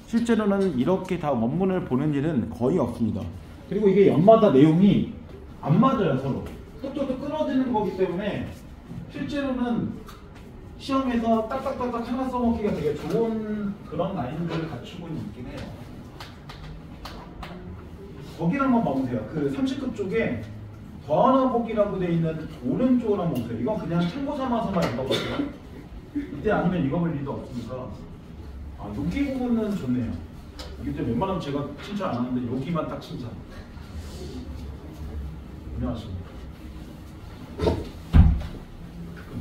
실제로는 이렇게 다 원문을 보는 일은 거의 없습니다. 그리고 이게 연마다 내용이 안 맞아요, 서로. 속도도 끊어지는 거기 때문에 실제로는 시험에서 딱딱딱딱 하나 써먹기가 되게 좋은 그런 라인들을 갖추고 있긴 해요. 거기를 한번 봐보세요. 그 30급 쪽에 더하나 보기라고 되어 있는 오른쪽을 한번 보세요. 이건 그냥 참고 삼아서만 읽어보세요. 이때 아니면 읽어볼 일도 없으니까. 아, 여기 부분은 좋네요. 이게 웬만하면 제가 칭찬 안 하는데 여기만 딱 칭찬. 안녕하십니까.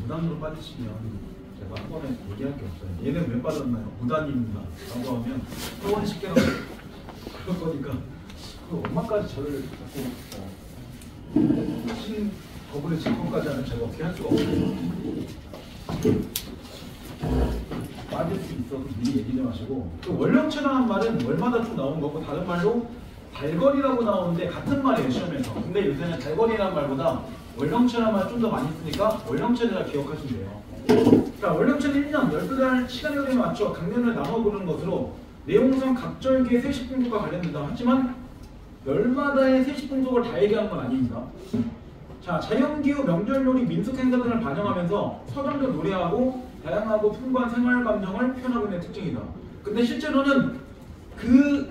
무단으로 빠지시면 제가 한 번에 얘기할 게 없어요. 얘는 왜 빠졌나요? 무단입니다. 라고 하면 또 쉽게 나오고 그럴 거니까 그 엄마까지 저를 자꾸 거부를 질문까지 하면 제가 어떻게 할 수가 없어요. 빠질 수 있어서 미리 얘기 좀 하시고, 그 원령체라는 말은 월마다 쭉 나온 거고 다른 말로 달거리라고 나오는데 같은 말이에요 시험에서. 근데 요새는 달거리라는 말보다 월령체라는 말 좀 더 많이 쓰니까 월령체를 잘 기억하시면 돼요. 그러니까 월령체는 1년 12달 시간에 흐름에 맞춰 강년을 나눠 부르는 것으로 내용상 각 절기의 세시풍속과 관련된다. 하지만 열마다의 세시풍속을 다 얘기하는 건 아닙니다. 자, 자연기후, 명절놀이, 민속행사 등을 반영하면서 서정적 노래하고 다양하고 풍부한 생활 감정을 표현하고 있는 특징이다. 근데 실제로는 그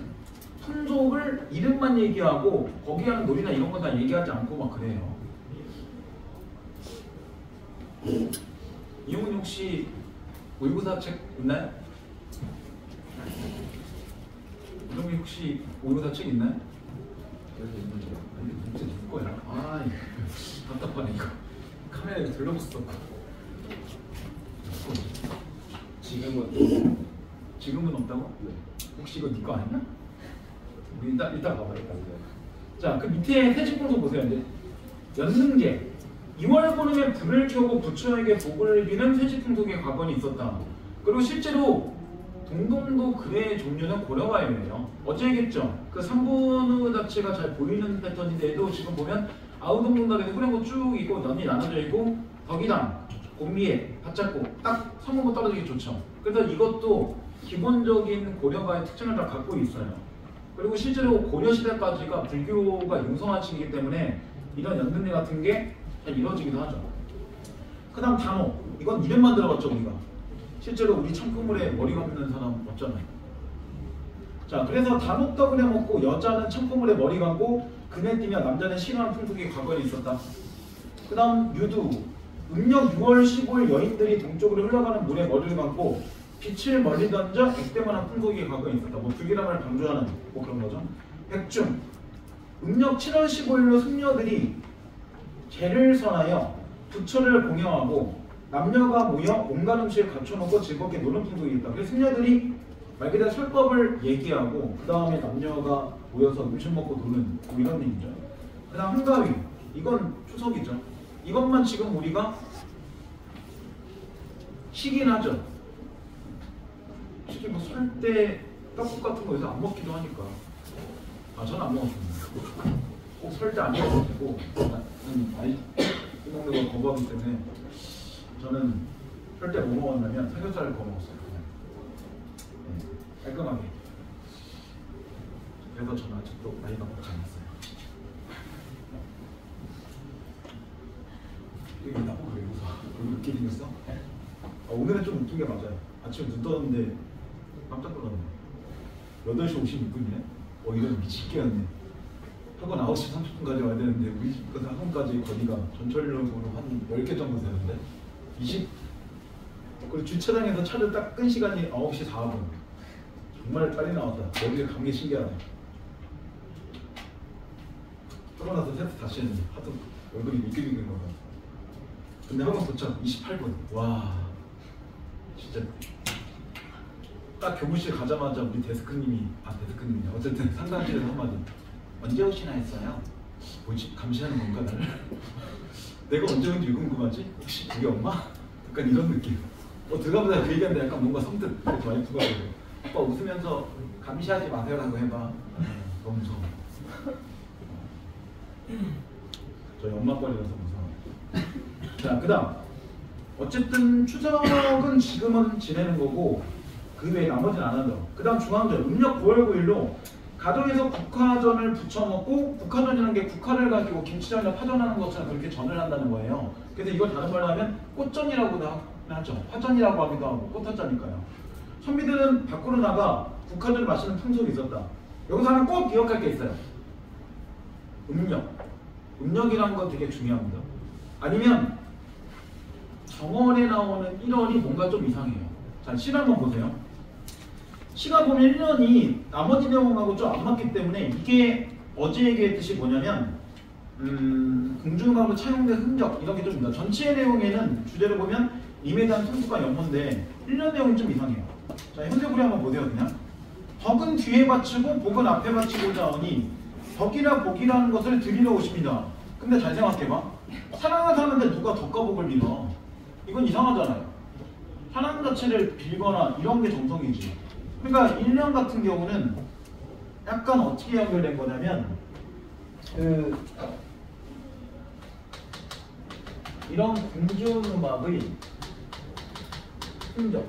풍속을 이름만 얘기하고 거기에 하는 놀이나 이런 건 다 얘기하지 않고 막 그래요. 이용훈 혹시 모의고사 책 있나요? 이용훈 혹시 모의고사 책 있나요? 아니, 문제 누구 거야? 아, 답답하네 이거. 카메라에 들러붙었어. 지금은 없다고? 혹시 이거 네 거 아니야? 우리 이따 봐봐. 자, 그 밑에 세시풍속 보세요. 이제 연능제 2월 보름에 불을 켜고 부처에게 복을 비는 세시풍속의 과건이 있었다. 그리고 실제로 동동도 글의 종류는 고려가요예요. 어제 얘기했죠. 그 3분의 자체가 잘 보이는 패턴인데도 지금 보면 아우동동닭에는 흐른 거 쭉 있고 면이 나눠져 있고 덕이당, 곰미에, 밭잡고 딱 성문고 떨어지기 좋죠. 그래서 이것도 기본적인 고려가의 특징을 다 갖고 있어요. 그리고 실제로 고려시대까지가 불교가 융성한 시기이기 때문에 이런 연등리 같은 게 잘 이루어지기도 하죠. 그 다음 단호. 이건 이름만 들어봤죠 우리가. 실제로 우리 청구물에 머리 감는 사람 없잖아요. 자, 그래서 단호떡을 해먹고 여자는 청구물에 머리 감고 그네 뛰며 남자는 싫어하는 풍속이 과거에 있었다. 그 다음 유두. 음력 6월 15일 여인들이 동쪽으로 흘러가는 물에 머리를 감고 빛을 멀리 던져 액땜하는 풍속이 과거에 있었다. 뭐 불기람을 강조하는 뭐 그런 거죠. 백중. 음력 7월 15일로 숙녀들이 제를 선하여 부처를 공양하고 남녀가 모여 온갖 음식을 갖춰놓고 즐겁게 노는 풍속이 있다. 그래서 숙녀들이 말 그대로 설법을 얘기하고 그 다음에 남녀가 모여서 음식 먹고 노는 뭐 이런 얘기죠. 그 다음 한가위. 이건 추석이죠. 이것만 지금 우리가 시긴 하죠. 솔직히 뭐 설 때 떡국 같은 거에서 안 먹기도 하니까. 아, 저는 안 먹었습니다. 꼭 설 때 안 먹어도 되고 많이 먹는 거 거부하기 때문에 저는 설 때 뭐 먹었냐면 삼겹살을 구워 먹었어요. 네, 깔끔하게. 그래서 저는 아직도 나이가 먹지 않았어요. 이게 나보고 그래 웃어. 웃기게 생겼어? 오늘은 좀 웃긴 게 맞아요. 아침에 눈 떴는데 깜짝 놀랐네. 8시 56분이네? 이런 미치겠네. 학원 9시 30분까지 와야 되는데 우리 집부터 학원까지 거리가 전철역으로 한 10개 정도 되는데 20? 그리고 주차장에서 차를 딱 끈 시간이 9시 4분. 정말 빨리 나왔다. 머리를 감기 신기하네. 하고 나서 세트 다시 했는데 하도 얼굴이 미끌미끌 거라. 근데 학원 도착 28분. 와, 진짜 딱 교무실 가자마자 우리 데스크님이 어쨌든 상담실에서 한마디. 언제 오시나 했어요? 뭐지? 감시하는 건가 나를? 내가 언제 온지 궁금하지? 혹시 우리 엄마? 약간 이런 느낌. 들어가보자 그 얘기하는데 약간 뭔가 섬뜩. 와이프가 오빠 웃으면서 감시하지 마세요 라고 해봐. 너무 무서워. 저희 엄마 뻘이라서 무서워. 자, 그 다음 어쨌든 추석은 지금은 지내는 거고 그 외에 나머지는 안 한다고. 그 다음 중앙전, 음력 9월 9일로 가정에서 국화전을 부쳐 먹고, 국화전이라는 게 국화를 가지고 김치전이나 파전하는 것처럼 그렇게 전을 한다는 거예요. 그래서 이걸 다른 말로 하면 꽃전이라고도 하죠. 화전이라고 하기도 하고 꽃화전이니까요. 선비들은 밖으로 나가 국화전을 마시는 풍속이 있었다. 여기서 하나 꼭 기억할 게 있어요. 음력. 음력이라는 건 되게 중요합니다. 아니면 정월에 나오는 1월이 뭔가 좀 이상해요. 자, 시 한번 보세요. 시가 보면 1년이 나머지 내용하고 좀 안 맞기 때문에 이게 어제 얘기했듯이 뭐냐면 궁중가로 차용된 흔적 이런 게 좀 있다. 전체 내용에는 주제를 보면 임에 대한 통수가 연문데 1년 내용이 좀 이상해요. 자, 현대구리 한번 보세요. 그냥 덕은 뒤에 바치고 복은 앞에 바치고자 하니 덕이라 복이라는 것을 드리러 오십니다. 근데 잘 생각해봐. 사랑을 사는데 누가 덕과 복을 빌어? 이건 이상하잖아요. 사랑 자체를 빌거나 이런 게 정성이지. 그러니까 1년 같은 경우는 약간 어떻게 연결된 거냐면 이런 궁중음악의 흔적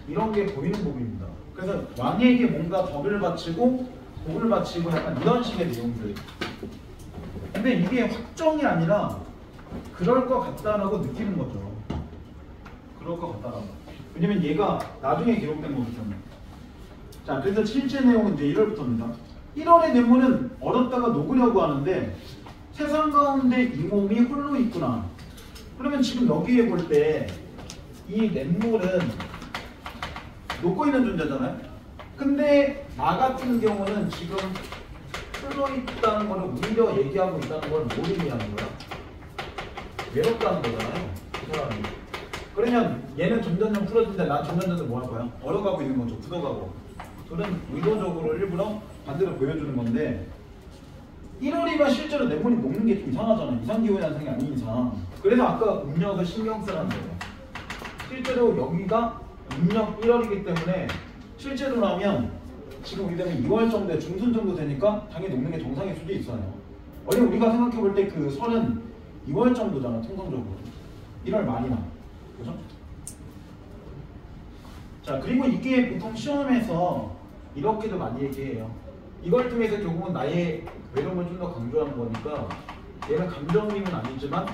이런 게 보이는 법입니다. 그래서 왕에게 뭔가 덕을 바치고 복을 바치고 약간 이런 식의 내용들. 근데 이게 확정이 아니라 그럴 것 같다라고 느끼는 거죠. 그럴 것 같다라고. 왜냐면 얘가 나중에 기록된 거기 때문에. 자, 그래서 실제 내용은 이제 1월부터입니다. 1월의 냇물은 얼었다가 녹으려고 하는데 세상 가운데 이 몸이 홀로 있구나. 그러면 지금 여기에 볼 때 이 냇물은 녹고 있는 존재잖아요. 근데 나 같은 경우는 지금 홀로 있다는 거를 오히려 얘기하고 있다는 걸 뭘 의미하는 거야? 외롭다는 거잖아요. 그 사람이. 그러면 얘는 점점점 풀어진데 난 점점점 뭐 할 거야? 얼어가고 있는 거죠. 굳어가고. 그런 의도적으로 일부러 반대로 보여주는 건데 1월이면 실제로 냇물이 녹는 게 좀 이상하잖아. 이상기후 현상이 아닌 이상. 그래서 아까 음력을 신경 쓰라는 거예요. 실제로 여기가 음력 1월이기 때문에 실제로라면 지금 우리 되면 2월 정도에 중순 정도 되니까 당연히 녹는 게 정상일 수도 있어요. 원래 우리가 생각해 볼 때 그 설은 2월 정도잖아. 통상적으로 1월 말이나. 그죠? 자, 그리고 이게 보통 시험에서 이렇게도 많이 얘기해요. 이걸 통해서 결국은 나의 외로움을 좀 더 강조하는 거니까 얘는 감정이은 아니지만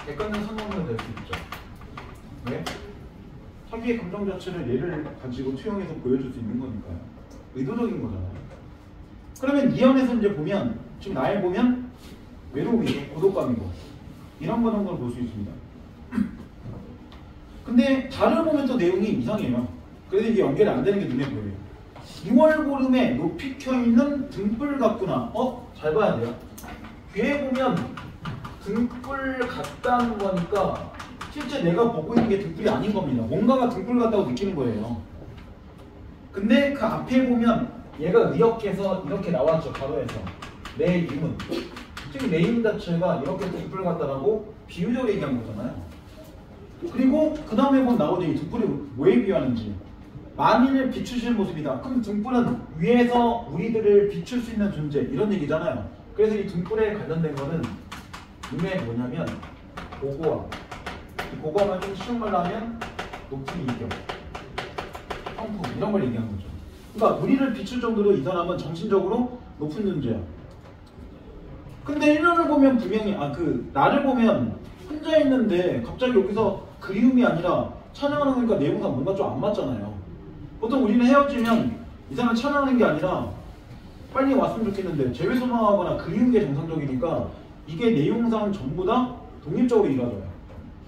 객관적 상황으로 될 수 있죠. 왜? 자기의 감정 자체를 얘를 가지고 투영해서 보여줄 수 있는 거니까요. 의도적인 거잖아요. 그러면 이 안에서 이제 보면 지금 나를 보면 외로움이고 고독감이고 이런 거 정도를 볼 수 있습니다. 근데 자를 보면 또 내용이 이상해요. 그래서 이게 연결이 안 되는 게 눈에 보여요. 2월 보름에 높이 켜있는 등불 같구나. 잘 봐야 돼요. 뒤에 보면 등불 같다는 거니까 실제 내가 보고 있는 게 등불이 아닌 겁니다. 뭔가가 등불 같다고 느끼는 거예요. 근데 그 앞에 보면 얘가 의역해서 이렇게 나왔죠. 가로에서. 내 이문. 즉 내 이문 자체가 이렇게 등불 같다라고 비유적으로 얘기한 거잖아요. 그리고 그 다음에 보면 나오죠. 이 등불이 뭐에 비유하는지. 만일 비추실 모습이다. 그럼 등불은 위에서 우리들을 비출 수 있는 존재 이런 얘기잖아요. 그래서 이 등불에 관련된 거는 눈에 뭐냐면 고고함. 이 고고함을 좀 쉬운 말로 하면 높은 이격, 성품 이런 걸 얘기하는 거죠. 그러니까 우리를 비출 정도로 이 사람은 정신적으로 높은 존재야. 근데 1년을 보면 분명히 나를 보면 혼자 있는데 갑자기 여기서 그리움이 아니라 찬양하는 거니까 내용상 뭔가 좀 안 맞잖아요. 보통 우리는 헤어지면 이 사람을 찬양하는 게 아니라 빨리 왔으면 좋겠는데 재회 소망하거나 그리운 게 정상적이니까 이게 내용상 전부 다 독립적으로 이루어져요.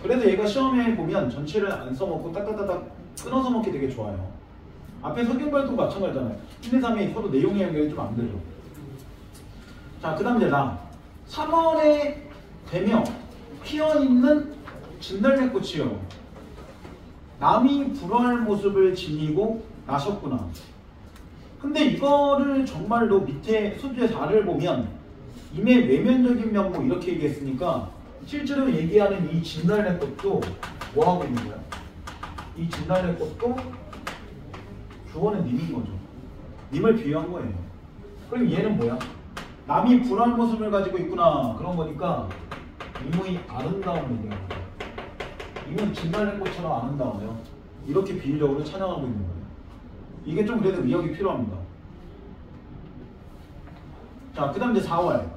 그래서 얘가 시험에 보면 전체를 안 써먹고 딱딱딱딱 끊어서 먹기 되게 좋아요. 앞에 석경발도 마찬가지잖아요. 1, 2, 3이 서로 내용의 연결이 좀 안 되죠. 자, 그 다음 이제 3월에 되며 피어있는 진달래꽃이요. 남이 불화할 모습을 지니고 나셨구나. 근데 이거를 정말로 밑에 소주의 4를 보면 임의 외면적인 면모 이렇게 얘기했으니까 실제로 얘기하는 이 진달래꽃도 뭐 하고 있는 거야? 이 진달래꽃도 주어는 님인 거죠. 님을 비유한 거예요. 그럼 얘는 뭐야? 남이 불화할 모습을 가지고 있구나 그런 거니까 임의 아름다움을 얘기하는 거야. 임은 진달래꽃처럼 아름다워요. 이렇게 비유적으로 찬양하고 있는 거예요. 이게 좀 그래도 의욕이 필요합니다. 자, 그 다음 이제 4월.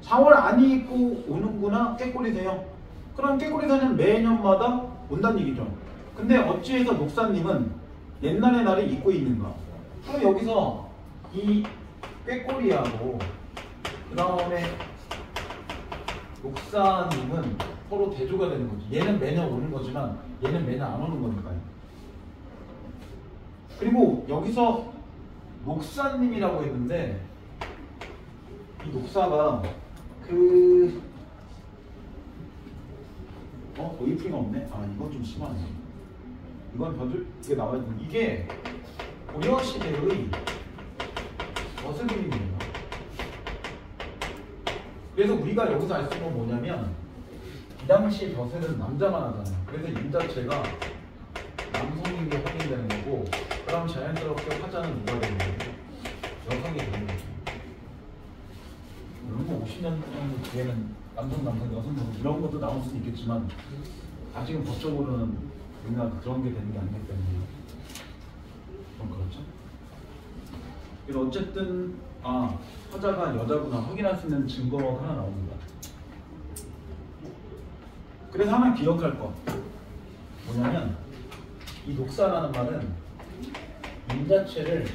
4월 안 입고 오는구나. 깨꼬리세요. 그럼 깨꼬리사는 매년마다 온다는 얘기죠. 근데 어찌해서 목사님은 옛날의 날을 잊고 있는가? 그럼 여기서 이 꾀꼬리하고 그 다음에 목사님은 서로 대조가 되는 거지. 얘는 매년 오는 거지만 얘는 매년 안 오는 거니까요. 그리고 여기서 목사님이라고 했는데 이 목사가 오이프가 없네? 아, 이건 좀 심하네. 이건 벼들 이게 나와야 돼. 이게 고려시대의 저승입니다. 그래서 우리가 여기서 알 수 있는 건 뭐냐면 이 당시 벼슬은 남자만 하잖아요. 그래서 임자체가 남성인 게 확인되는 거고, 그럼 자연스럽게 화자는 누가 되는 거고? 여성이 되는 거죠. 물론 50년 정도 뒤에는 남성, 여성 이런 것도 나올 수는 있겠지만 아직은 법적으로는 우리가 그런 게 되는 게 아니기 때문에 좀 그렇죠. 그래서 어쨌든 화자가 여자구나 확인할 수 있는 증거가 하나 나옵니다. 그래서 하나 기억할 거 뭐냐면 이 녹사라는 말은 임자체를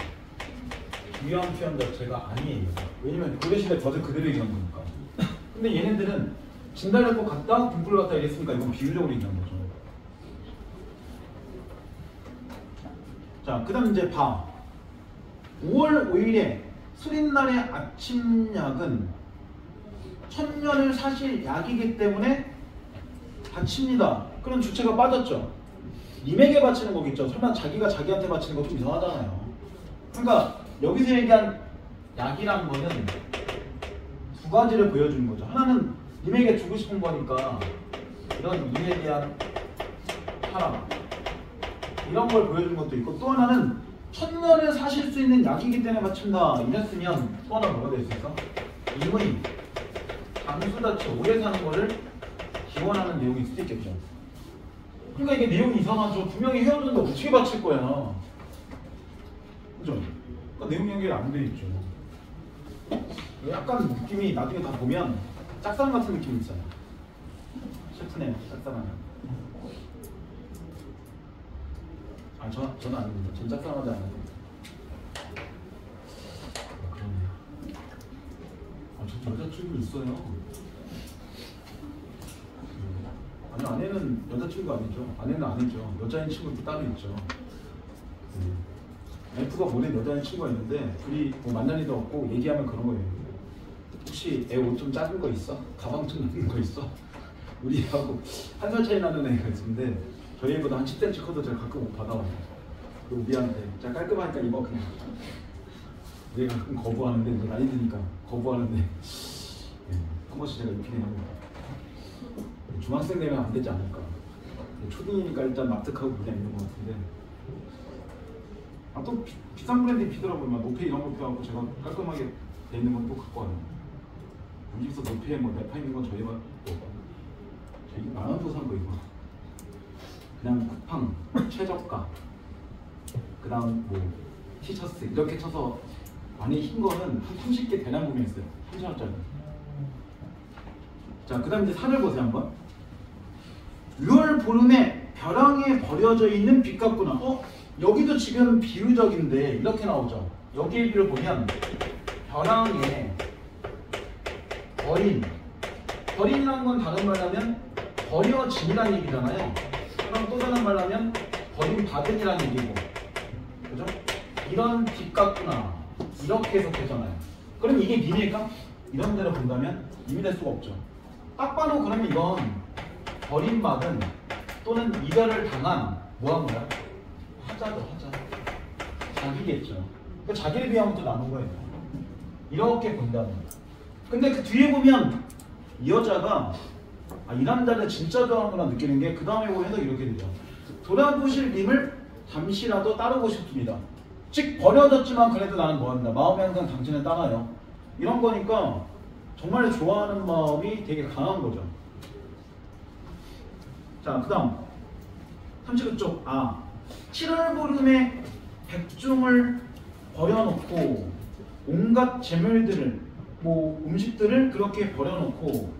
유형 표현 자체가 아니에요. 왜냐면 고려시대 벼슬 그대로 얘기한 거니까. 근데 얘네들은 진달래 꽃 같다, 등불 같다 이랬으니까 이건 비유적으로 얘기한 거죠. 자, 그 다음 이제 봐. 5월 5일에 수린날의 아침약은 천년을 사실 약이기 때문에 바칩니다. 그런 주체가 빠졌죠. 님에게 바치는 거겠죠. 설마 자기가 자기한테 바치는 거 좀 이상하잖아요. 그러니까 여기서 얘기한 약이란 거는 두 가지를 보여주는 거죠. 하나는 님에게 주고 싶은 거니까 이런 님에 대한 사랑 이런 걸 보여주는 것도 있고, 또 하나는 천년을 사실 수 있는 약이기 때문에 바친다 이랬으면 또 하나 뭐가 될 수 있어? 임의 장수다치 오래 사는 거를 기원하는 내용이 있을 수 있겠죠. 그러니까 이게 내용이 이상하죠. 분명히 헤어졌는데 어떻게 바칠 거야. 그죠? 그러니까 내용 연결이 안 돼 있죠. 약간 느낌이 나중에 다 보면 짝사랑 같은 느낌이 있어요. 슬프네요. 짝사랑은. 저는 아닙니다. 전 짝사랑하지 않아요. 그러네요. 저 여자친구 있어요. 아니, 아내는 여자친구 아니죠. 아내는 아니죠. 여자인 친구도 따로 있죠. F가 보낸 여자인 친구가 있는데 둘이 뭐 만날 일도 없고 얘기하면 그런 거예요. 혹시 애 옷 좀 작은 거 있어? 가방 좀 작은 거 있어? 우리하고 한 살 차이 나는 애가 있는데 저희 애보다 한 10cm 커도 제가 가끔 옷 받아와요. 그리고 우리한테 제가 깔끔하니까 입어 그냥. 우리가 가끔 거부하는데 이제 나이 드니까 거부하는데 한 번씩 제가 입히긴 합니다. 중학생 되면 안 되지 않을까. 초딩이니까 일단 납득하고 그냥 있는 것 같은데. 또 비싼 브랜드 입히더라고요. 막 노페 이런 거 입혀갖고 제가 깔끔하게 돼 있는 건 또 갖고 와요. 우리 집에서 노페에 뭐 내파 있는 건 저희가 저희 만원도 산 거 이거. 그냥 쿠팡, 최저가, 그 다음 뭐 티셔츠 이렇게 쳐서 안에 흰 거는 한 30개 대량 구매했어요. 3,000원짜리. 자, 그 다음 이제 산을 보세요 한번. 6월 보름에 벼랑에 버려져 있는 빛 같구나. 여기도 지금 비유적인데 이렇게 나오죠. 여기의 비를 보면 벼랑에 버린이라는 건 다른 말로 하면 버려진이라는 얘기잖아요. 그럼 또 다른 말로 하면 버림받은이라는 얘기고, 그죠? 이런 빛 같구나 이렇게 해석되잖아요. 그럼 이게 미래일까? 이런 데로 본다면 이해될 수가 없죠. 딱 봐도 그러면 이건 버림받은 또는 이별을 당한 뭐한 거야? 화자죠, 화자. 자기겠죠. 그러니까 자기를 비하면 또 남은 거예요. 이렇게 본다는 거예요. 근데 그 뒤에 보면 이 여자가 이 남자를 진짜 좋아하는구나 느끼는 게 그 다음에 보면 해석이 이렇게 되죠. 돌아보실 님을 잠시라도 따르고 싶습니다. 즉 버려졌지만 그래도 나는 뭐한다. 마음이 항상 당신을 따라요. 이런 거니까 정말 좋아하는 마음이 되게 강한 거죠. 자, 그 다음 39쪽 7월 보름에 백종을 버려놓고 온갖 재물들을 뭐 음식들을 그렇게 버려놓고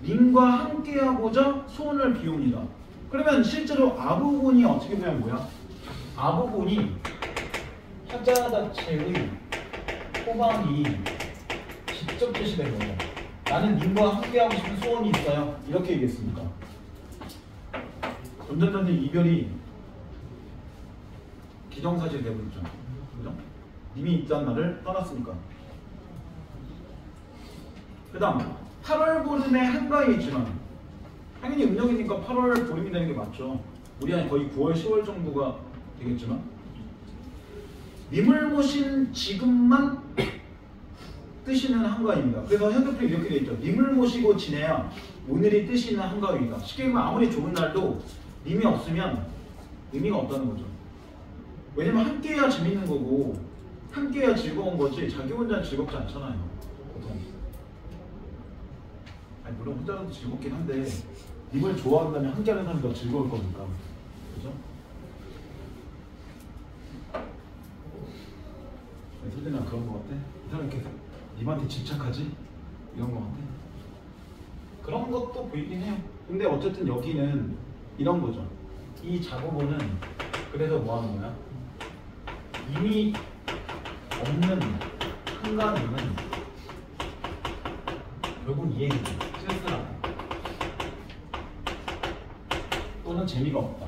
님과 함께하고자 소원을 비웁니다. 그러면 실제로 아부본이 어떻게 보면 뭐야? 아부본이 화자 자체의 소망이 직접 제시된 거예요. 나는 님과 함께하고 싶은 소원이 있어요. 이렇게 얘기했습니까? 점점 이별이 기정사실이 되어버렸죠. 그죠? 님이 있다는 말을 떠났으니까. 그 다음 8월 보름에 한가위에 있지만 당연히 음력이니까 8월 보름이 되는 게 맞죠. 우리 한 거의 9월 10월 정도가 되겠지만 님을 모신 지금만 뜨시는 한가위입니다. 그래서 현대풀이 이렇게 되어 있죠. 님을 모시고 지내야 오늘이 뜨시는 한가위이다. 쉽게 얘기하면 아무리 좋은 날도 님이 없으면 의미가 없다는 거죠. 왜냐면 함께해야 재밌는 거고 함께해야 즐거운 거지 자기 혼자는 즐겁지 않잖아요. 보통. 아니 물론 혼자라도 즐겁긴 한데 님을 좋아한다면 함께하는 사람이 더 즐거울 거니까. 그죠? 선생님 그런 거 같아? 이 사람 계속 님한테 집착하지? 이런 거 같아? 그런 것도 보이긴 해요. 근데 어쨌든 여기는 이런 거죠. 이 작업은 그래서 뭐 하는 거야? 이미 없는 한가위는 결국 이 얘기죠. 쓸쓸하다. 또는 재미가 없다.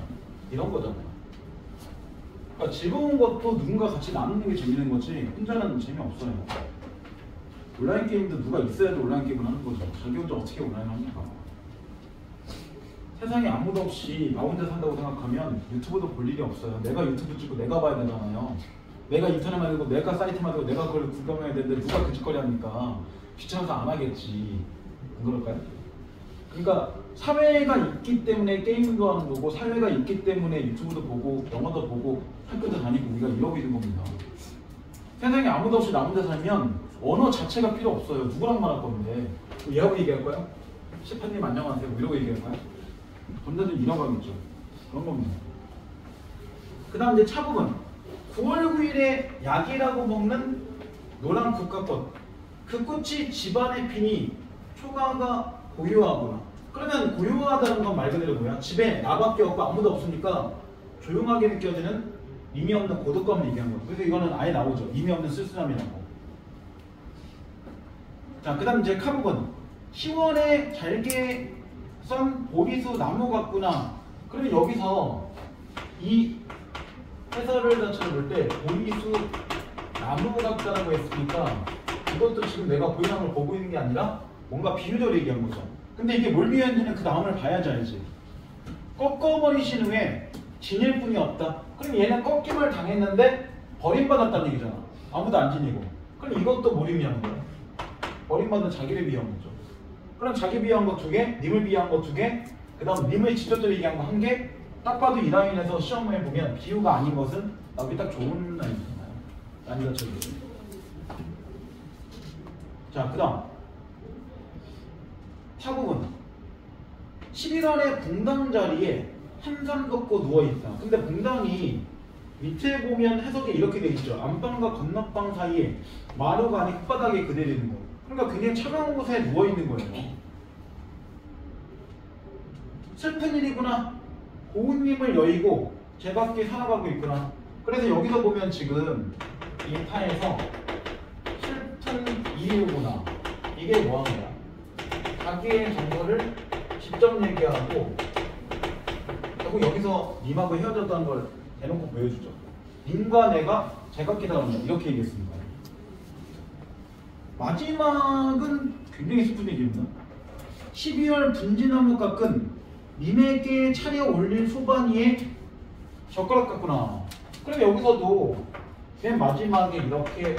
이런 거잖아요. 그러니까 즐거운 것도 누군가 같이 나누는 게 재밌는 거지 혼자는 재미없어요. 온라인 게임도 누가 있어야지 온라인 게임을 하는 거죠. 자기 혼자 어떻게 온라인 합니까? 세상에 아무도 없이 나 혼자 산다고 생각하면 유튜브도 볼 일이 없어요. 내가 유튜브 찍고 내가 봐야 되잖아요. 내가 인터넷 만들고 내가 사이트 만들고 내가 그걸 구경해야 되는데 누가 그 짓거리 하니까 귀찮아서 안 하겠지. 안 그럴까요? 그러니까 사회가 있기 때문에 게임도 하는 거고 사회가 있기 때문에 유튜브도 보고 영화도 보고 학교도 다니고 우리가 이러고 있는 겁니다. 세상에 아무도 없이 나 혼자 살면 언어 자체가 필요 없어요. 누구랑 말할 건데 얘하고 얘기할 거야? 시파님 안녕하세요 뭐 이러고 얘기할 거야? 언제든 잃어가겠죠. 그런 겁니다. 그 다음 이제 차부분 9월 9일에 약이라고 먹는 노란 국화꽃 그 꽃이 집안에 피니 초가가 고요하구나. 그러면 고요하다는 건 말 그대로 뭐야? 집에 나밖에 없고 아무도 없으니까 조용하게 느껴지는 의미 없는 고독감을 얘기한 거예요. 그래서 이거는 아예 나오죠. 의미 없는 쓸쓸함이라고. 자, 그 다음 이제 카부분 10월에 잘게 썬 보리수 나무 같구나. 그러면 여기서 이 해설을 자체를 볼 때 보리수 나무 같다라고 했으니까 이것도 지금 내가 보이는 걸 보고 있는 게 아니라 뭔가 비유적으로 얘기한 거죠. 근데 이게 뭘 비유했는지는 그 다음을 봐야지 알지. 꺾어버리신 후에 지닐 뿐이 없다. 그럼 얘는 꺾임을 당했는데 버림받았다는 얘기잖아. 아무도 안 지니고. 그럼 이것도 뭘 의미하는 거야? 버림받은 자기를 비유한 거죠. 그럼 자기 비유한 거 2개, 님을 비유한 거 2개, 그 다음 님을 직접적으로 얘기한 거 1개. 딱 봐도 이 라인에서 시험에 보면 비유가 아닌 것은 나오기 딱 좋은 라인이잖아요. 라인 자체로. 자, 그 다음 타부분 11월에 붕당 자리에 한산 걷고 누워있다. 근데 붕당이 밑에 보면 해석이 이렇게 돼 있죠. 안방과 건너방 사이에 마루가 아닌 흙바닥에 그대로 있는 거. 그러니까 굉장히 차가운 곳에 누워있는 거예요. 슬픈 일이구나. 고운님을 여의고 제 밖에 살아가고 있구나. 그래서 여기서 보면 지금 이 타에서 슬픈 일이구나. 이게 뭐 하는 거야? 자기의 정보를 직접 얘기하고 결국 여기서 님하고 헤어졌다는 걸 대놓고 보여주죠. 님과 내가 제각기 살아간다. 이렇게 얘기했습니다. 마지막은 굉장히 슬픈 얘기입니다. 12월 분지나무 깎은 님에게 차려 올릴 소반이에 젓가락 같구나. 그럼 여기서도 맨 마지막에 이렇게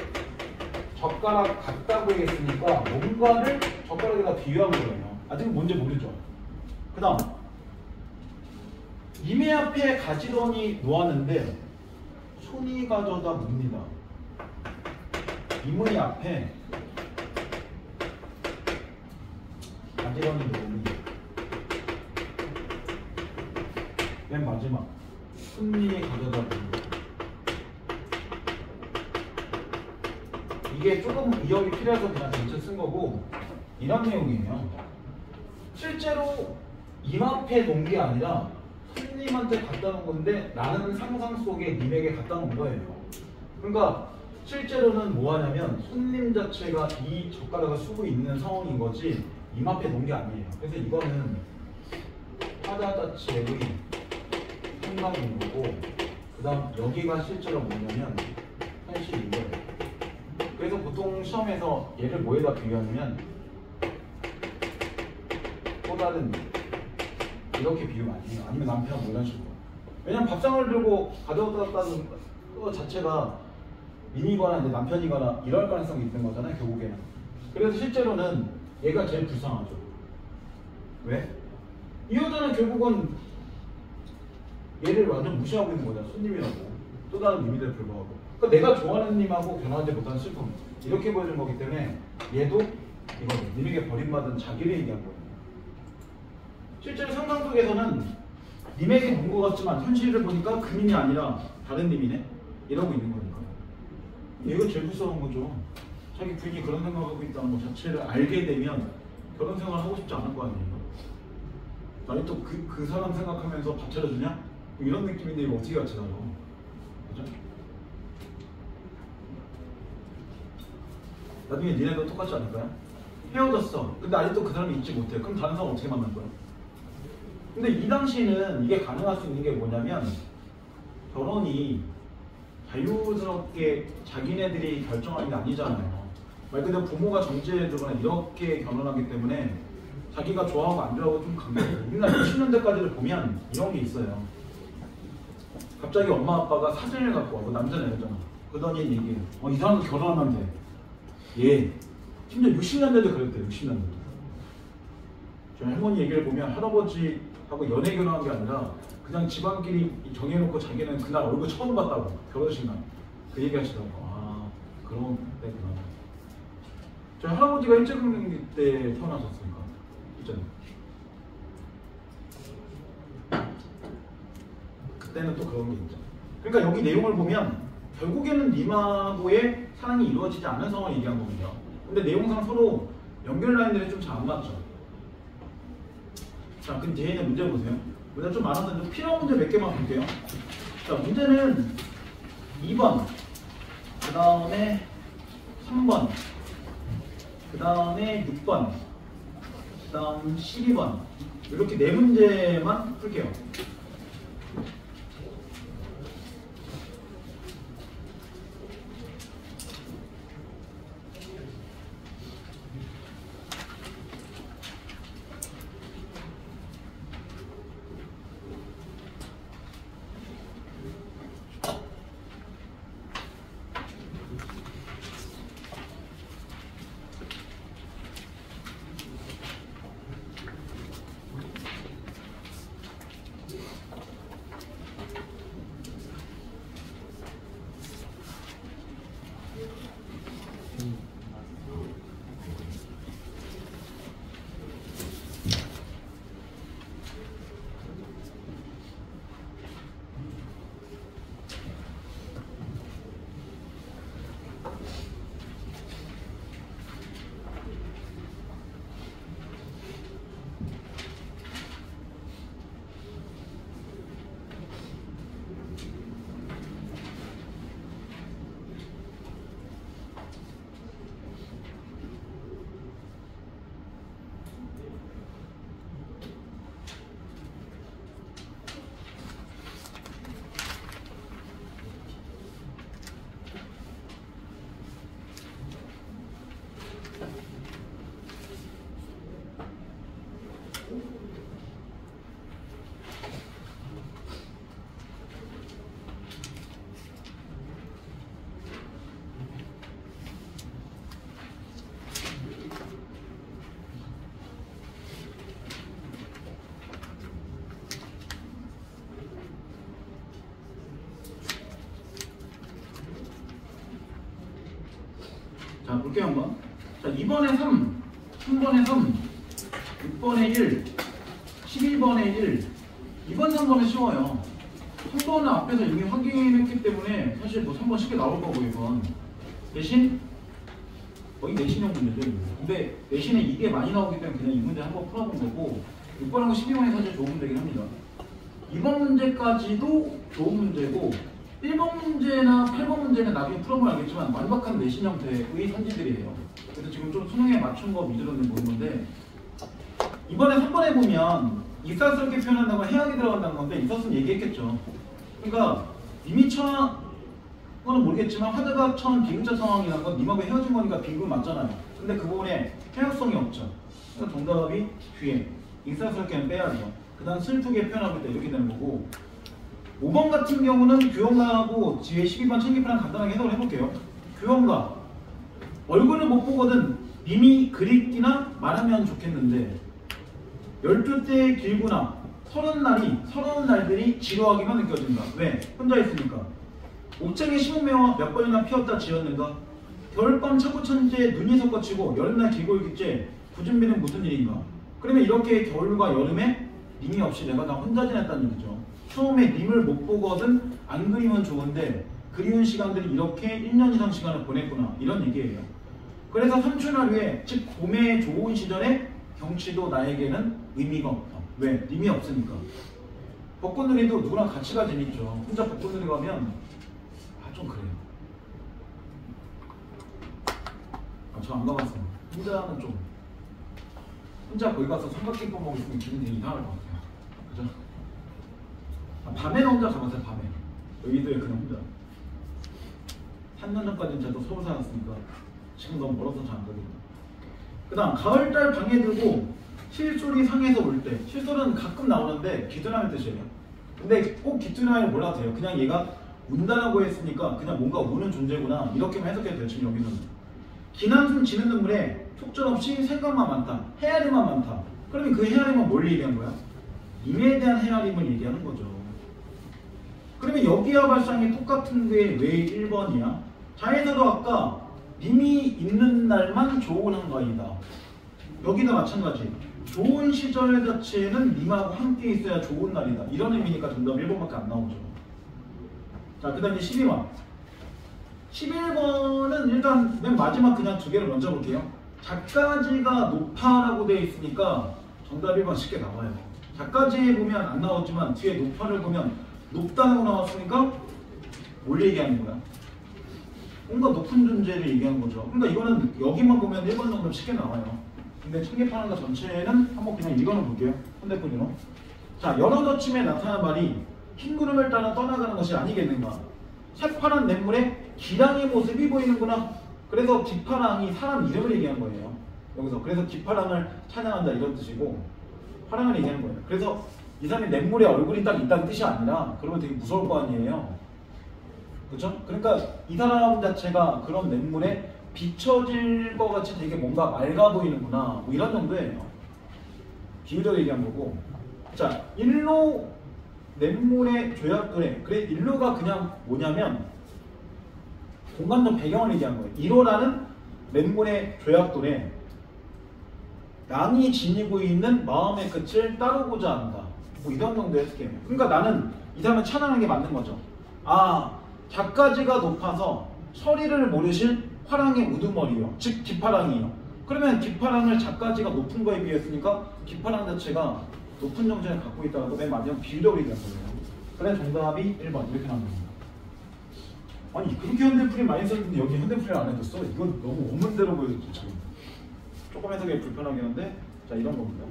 젓가락 같다고 했으니까 뭔가를 젓가락에다 비유한 거예요. 아직은 뭔지 모르죠. 그 다음 님의 앞에 가지런히 놓았는데 손이 가져다 묻니다. 님의 앞에 가지런히 놓으니 맨 마지막 손이 가져다 묻는다. 이게 조금 의역이 필요해서 그냥 전체 쓴 거고 이런 내용이에요. 실제로 님 앞에 놓은 게 아니라 손님한테 갖다 놓은 건데 나는 상상 속에 님에게 갖다 놓은 거예요. 그러니까 실제로는 뭐 하냐면 손님 자체가 이 젓가락을 쓰고 있는 상황인 거지 님 앞에 놓은 게 아니에요. 그래서 이거는 화자자체의 생각인 거고 그 다음 여기가 실제로 뭐냐면 현실인 거예요. 그래서 보통 시험에서 얘를 뭐에다 비유하냐면 또 다른 이렇게 비유가 아니에요. 아니면 남편 뭐 이런 식으로. 왜냐면 밥상을 들고 가져왔다는 거 자체가 민이거나 이제 남편이거나 이럴 가능성이 있는 거잖아요. 결국에는. 그래서 실제로는 얘가 제일 불쌍하죠. 왜? 이 여자는 결국은 얘를 완전 무시하고 있는 거잖아. 손님이라고. 또 다른 님인데도 불구하고. 그러니까 내가 좋아하는 님하고 결혼하지 못하는 슬픔. 이렇게 보여준 거기 때문에 얘도 이거 님에게 버림받은 자기를 얘기한 거예요. 실제로 상상 속에서는 님에게 본 것 같지만 현실을 보니까 그 님이 아니라 다른 님이네? 이러고 있는 거니까. 얘가 제일 불쌍한 거죠. 자기 부인이 그런 생각하고 있다는 것 자체를 알게 되면 결혼 생활을 하고 싶지 않을 거 아니에요. 나는 또 그 사람 생각하면서 밥 차려주냐? 이런 느낌인데 이거 어떻게 같이 살아? 그죠? 나중에 니네도 똑같지 않을까요? 헤어졌어. 근데 아직도 그 사람이 잊지 못해. 그럼 다른 사람 어떻게 만날 거야? 근데 이 당시는 이게 가능할 수 있는 게 뭐냐면 결혼이 자유스럽게 자기네들이 결정하는 게 아니잖아요. 말 그대로 부모가 정지해주거나 이렇게 결혼하기 때문에 자기가 좋아하고 안 좋아하고 좀 강해요. 우리나라 60년대까지를 보면 이런 게 있어요. 갑자기 엄마 아빠가 사진을 갖고 와. 그 남자는 여자잖아. 그러더니 얘기해요. 이 사람도 결혼하면 돼. 예. 심지어 60년대도 그랬대요. 60년대도. 저희 할머니 얘기를 보면 할아버지하고 연애 결혼한 게 아니라 그냥 집안끼리 정해놓고 자기는 그날 얼굴 처음 봤다고. 결혼식 날. 그 얘기 하시더라고. 아, 그런 때구나. 저희 할아버지가 일제강점기 때 태어나셨으니까. 있잖아요. 그때는 또 그런 게 있죠. 그러니까 여기 내용을 보면 결국에는 님하고의 사랑이 이루어지지 않은 상황을 얘기한 거거든요. 근데 내용상 서로 연결 라인들이 좀 잘 안 맞죠. 자, 그럼 뒤에 있는 문제 보세요. 문제 좀 많았는데 좀 필요한 문제 몇 개만 볼게요. 자, 문제는 2번, 그 다음에 3번, 그 다음에 6번, 그 다음 12번 이렇게 네 문제만 풀게요. 자, 볼게요 한번. 자, 2번에 3, 3번에 3, 6번에 1, 11번에 1. 2번, 3번은 쉬워요. 3번은 앞에서 이미 확인했기 때문에 사실 뭐 3번 쉽게 나올 거고 2번. 대신 거의 내신형 문제죠. 근데 내신에 이게 많이 나오기 때문에 그냥 이 문제 한번 풀어본 거고 6번하고 12번이 사실 좋은 문제긴 합니다. 2번 문제까지도 좋은 문제고 1번 문제나 8번 문제는 나중에 풀어보면 알겠지만 완벽한 내신 형태의 선지들이에요. 그래서 지금 좀 수능에 맞춘 거 위주로는 보는 건데 이번에 3번에 보면 익사스럽게 표현한다고 해악이 들어간다는 건데 이것은 얘기했겠죠. 그러니까 이미 처한 거는 모르겠지만 화자가 처한 비극적 상황이라는 건 님하고 헤어진 거니까 비극은 맞잖아요. 근데 그 부분에 해악성이 없죠. 그래서 정답이 뒤에 익사스럽게는 빼야죠. 그 다음 슬프게 표현할 때 이렇게 되는 거고 5번 같은 경우는 교원가하고 뒤에 12번 청기표랑 간단하게 해석을 해볼게요. 교원가 얼굴을 못 보거든 님이 그립기나 말하면 좋겠는데 12대 길구나 서러운 날들이 지루하기만 느껴진다. 왜? 혼자 있으니까. 옥장에 심으며 몇 번이나 피었다 지었는가? 겨울밤 차고천지에 눈이 섞어치고 여름날 길골기째 구준비는 무슨 일인가? 그러면 이렇게 겨울과 여름에 님이 없이 내가 다 혼자 지냈다는 얘기죠. 처음에 님을 못 보거든 안 그리면 좋은데 그리운 시간들이 이렇게 1년 이상 시간을 보냈구나 이런 얘기예요. 그래서 삼춘하루에 즉 봄의 좋은 시절에 경치도 나에게는 의미가 없다. 왜? 님이 없으니까. 벚꽃놀이도 누구랑 같이 가 재밌죠. 혼자 벚꽃놀이 가면 좀 그래요. 저 안 가봤어요. 혼자는 좀 혼자 거기 가서 삼각김밥 먹으면 기분 되게 이상할 것 같아요. 그죠? 밤에는 혼자 가봤어요. 밤에 여의도에 그냥 혼자 3년 전까지는 저도 서울 살았으니까 지금 너무 멀어서 잘 안 가거든요. 그 다음 가을달 방에 들고 실소리 상에서 올 때 실소리는 가끔 나오는데 귀뚜라미 뜻이에요. 근데 꼭 귀뚜라미를 몰라도 돼요. 그냥 얘가 운다라고 했으니까 그냥 뭔가 우는 존재구나 이렇게만 해석해도 돼요. 지금 여기서는 기난숨 지는 눈물에 속절없이 생각만 많다 헤아림만 많다. 그러면 그 헤아림은 뭘 얘기한 거야? 님에 대한 헤아림을 얘기하는 거죠. 그러면 여기와 발상이 똑같은 게 왜 1번이야? 자에서도 아까 님이 있는 날만 좋은 한가위다. 여기도 마찬가지. 좋은 시절 자체는 님하고 함께 있어야 좋은 날이다. 이런 의미니까 정답 1번밖에 안 나오죠. 자, 그 다음에 12번. 11번은 일단 맨 마지막 그냥 두 개를 먼저 볼게요. 작가지가 높아라고 되어 있으니까 정답 1번 쉽게 나와요. 작가지에 보면 안 나왔지만 뒤에 높아를 보면 높다고 나왔으니까 뭘 얘기하는 거야? 뭔가 높은 존재를 얘기하는 거죠. 그러니까 이거는 여기만 보면 1번 정도 쉽게 나와요. 근데 청계파란가 전체는 한번 그냥 읽어는 볼게요. 현대분으로. 자, 여러 저침에 나타난 말이 흰 구름을 따라 떠나가는 것이 아니겠는가? 새파란 냇물에 기랑의 모습이 보이는구나. 그래서 기파랑이 사람 이름을 얘기한 거예요. 여기서. 그래서 기파랑을 찬양한다 이런 뜻이고 파랑을 얘기하는 거예요. 그래서 이 사람이 냇물에 얼굴이 딱 있다는 뜻이 아니라 그러면 되게 무서울 거 아니에요. 그렇죠? 그러니까 이 사람 자체가 그런 냇물에 비춰질 것 같이 되게 뭔가 맑아 보이는구나. 뭐 이런 정도예요. 비유적으로 얘기한 거고. 자, 일로 냇물의 조약도래. 그래, 일로가 그냥 뭐냐면 공간적 배경을 얘기한 거예요. 1호라는 냇물의 조약도래. 양이 지니고 있는 마음의 끝을 따르고자 한다. 뭐 이런 정도의 해석이에요. 그러니까 나는 이 사람을 찬양하는 게 맞는 거죠. 아, 작가지가 높아서 서리를 모르실 화랑의 우두머리요. 즉 기파랑이요. 그러면 기파랑을 작가지가 높은 거에 비했으니까 기파랑 자체가 높은 정신을 갖고 있다고 맨 마지막 비유적으로 얘기한 거예요. 그래 정답이 1번 이렇게 나옵니다. 아니 그렇게 현대풀이 많이 썼는데 여기 현대풀이를 안 해줬어? 이건 너무 원문대로 보여줬죠 지금. 조금 해석이 불편하긴 한데 자 이런 겁니다.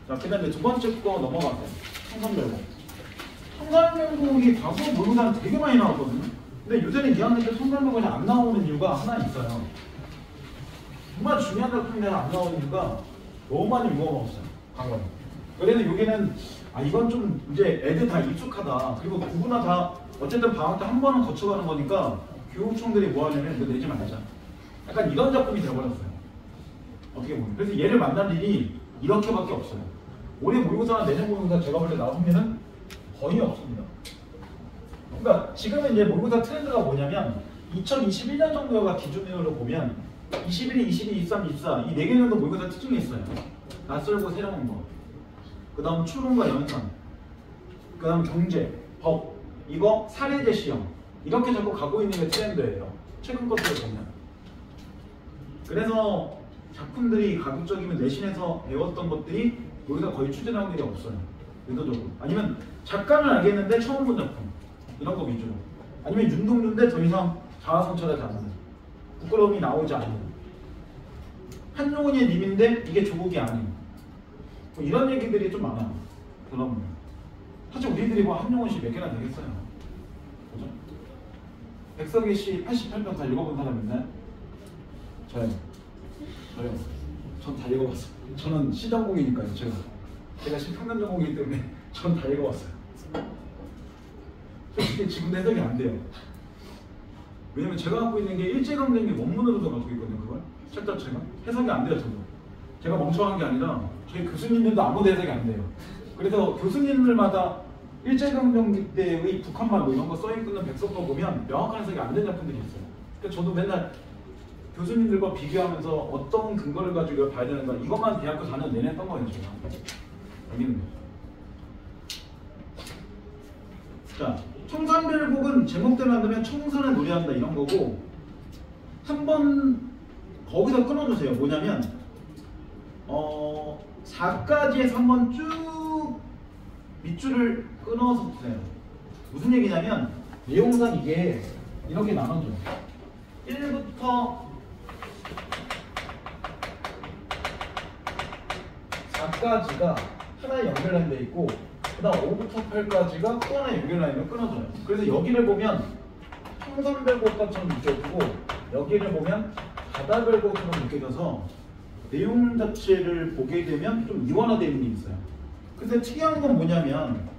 자 그 다음에 두 번째 거 넘어가세요. 청산별곡. 청산별곡이 과거 모의고사는 되게 많이 나왔거든요. 근데 요새는 2학년 때 청산별곡이 안 나오는 이유가 하나 있어요. 정말 중요한 작품인데 안 나오는 이유가 너무 많이 먹어먹었어요. 과거에. 그래서 여기는 아 이건 좀 이제 애들 다 익숙하다. 그리고 누구나 다 어쨌든 방학 때 한 번은 거쳐가는 거니까 교육청들이 뭐 하냐면 이거 내지 말자. 약간 이런 작품이 되어버렸어요. 어떻게 보면. 그래서 얘를 만날 일이 이렇게밖에 없어요. 올해 모의고사나 내년 모의고사 제가 볼 때 나올 확률은 거의 없습니다. 그러니까 지금은 이제 모의고사 트렌드가 뭐냐면 2021년 정도가 기준으로 보면 21, 22, 23, 24 이 4개 정도 모의고사 특징이 있어요. 낯설고 새로운 거. 그 다음 추론과 연산. 그 다음 경제, 법. 이거 사례제 시험. 이렇게 자꾸 가고 있는 게 트렌드예요. 최근 것들을 보면. 그래서 작품들이 가급적이면 내신에서 배웠던 것들이 여기다 거의 출제 나온 게 없어요. 의도적으로. 아니면 작가는 알겠는데 처음 본 작품 이런 거 위주로. 아니면 윤동주인데 더 이상 자아성찰하지 않는, 부끄러움이 나오지 않는, 한용운의 님인데 이게 조국이 아닌, 뭐 이런 얘기들이 좀 많아요. 그러면 사실 우리들이 뭐 한용운 씨 몇 개나 되겠어요. 그죠? 백석희 씨 88편 다 읽어본 사람 있나요? 저요. 전 다 읽어봤어요. 저는 시전공이니까요. 제가 시평면 전공이기 때문에 전 다 읽어봤어요. 솔직히 지금도 해석이 안 돼요. 왜냐면 제가 갖고 있는 게 일제강점기 원문으로도 갖고 있거든요. 그걸 책 자체가 해석이 안 돼요. 저도 제가 멍청한 게 아니라 저희 교수님들도 아무도 해석이 안 돼요. 그래서 교수님들마다 일제강점기 때의 북한말 뭐 이런 거 써있는 백석도 보면 명확한 해석이 안 된 작품들이 있어요. 그러니까 저도 맨날 교수님들과 비교하면서 어떤 근거를 가지고 이걸 봐야 되는가, 이것만 대학교 4년 내내 했던 거예요. 제가 여기는. 자, 청산별곡은 제목대로 한다면 청산을 노래한다 이런 거고, 한번 거기서 끊어주세요. 뭐냐면 4까지에서 한번 쭉 밑줄을 끊어서 보세요. 무슨 얘기냐면 내용상 이게 이렇게 나눠져요. 1부터 4까지가 하나의 연결라인 돼 있고, 그 다음 5부터 8까지가 또 하나의 연결라인으로 끊어져요. 그래서 여기를 보면 청산별곡처럼 느껴지고, 여기를 보면 바다별곡처럼 느껴져서 내용 자체를 보게 되면 좀 이원화되어 있는 게 있어요. 근데 특이한 건 뭐냐면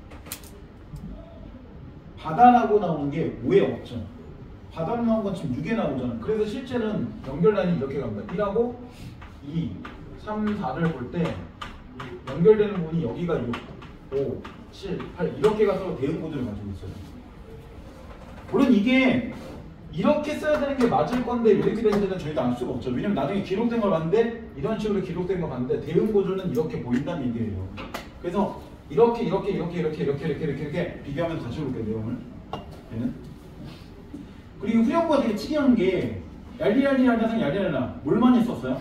바다라고 나오는 게 5에 없죠. 바다로 나온 건 지금 6에 나오잖아요. 그래서 실제는 연결라인이 이렇게 갑니다. 1하고 2, 3, 4를 볼 때 연결되는 부분이 여기가 6, 5, 7, 8 이렇게 가서 대응 구조를 가지고 있어요. 물론 이게 이렇게 써야 되는 게 맞을 건데 왜 이렇게 되는지는 저희도 알 수가 없죠. 왜냐면 나중에 기록된 걸 봤는데 이런 식으로 기록된 걸 봤는데 대응 구조는 이렇게 보인다는 얘기예요. 그래서 이렇게 비교하면서 다시 볼게요. 내용을 얘는. 그리고 후렴구가 되게 특이한 게 얄리얄리얄리상 얄리얄리라 뭘 많이 썼어요?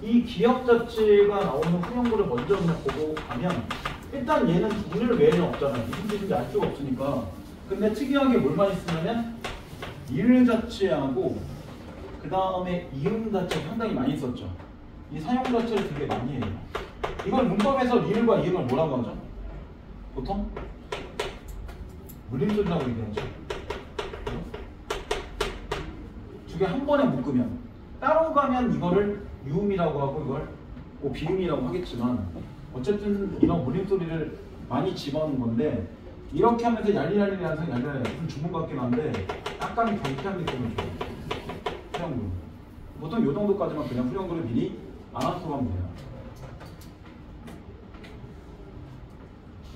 이 기억 자체가 나오는 후렴구를 먼저 그냥 보고 가면 일단 얘는 분열 외에는 없잖아요. 무슨 뜻인지 알 수가 없으니까. 근데 특이하게 뭘 많이 쓰냐면 일 자체하고 그 다음에 이음 자체 상당히 많이 썼죠. 이 사용 자체를 되게 많이 해요. 이걸 문법에서 리을과 이음을 뭐라고 하죠? 보통? 물림소리라고 얘기하죠. 두 개 한 번에 묶으면, 따로 가면 이거를 유음이라고 하고 이걸 뭐 비음이라고 하겠지만 어쨌든 이런 물림소리를 많이 집어넣는 건데, 이렇게 하면서 얄리얄리라서 얄리얄리 무슨 주문 같긴 한데 약간 경쾌한 느낌을 줘요. 후렴구. 보통 이 정도까지만 그냥 후렴구를 미리 알아두면 돼요.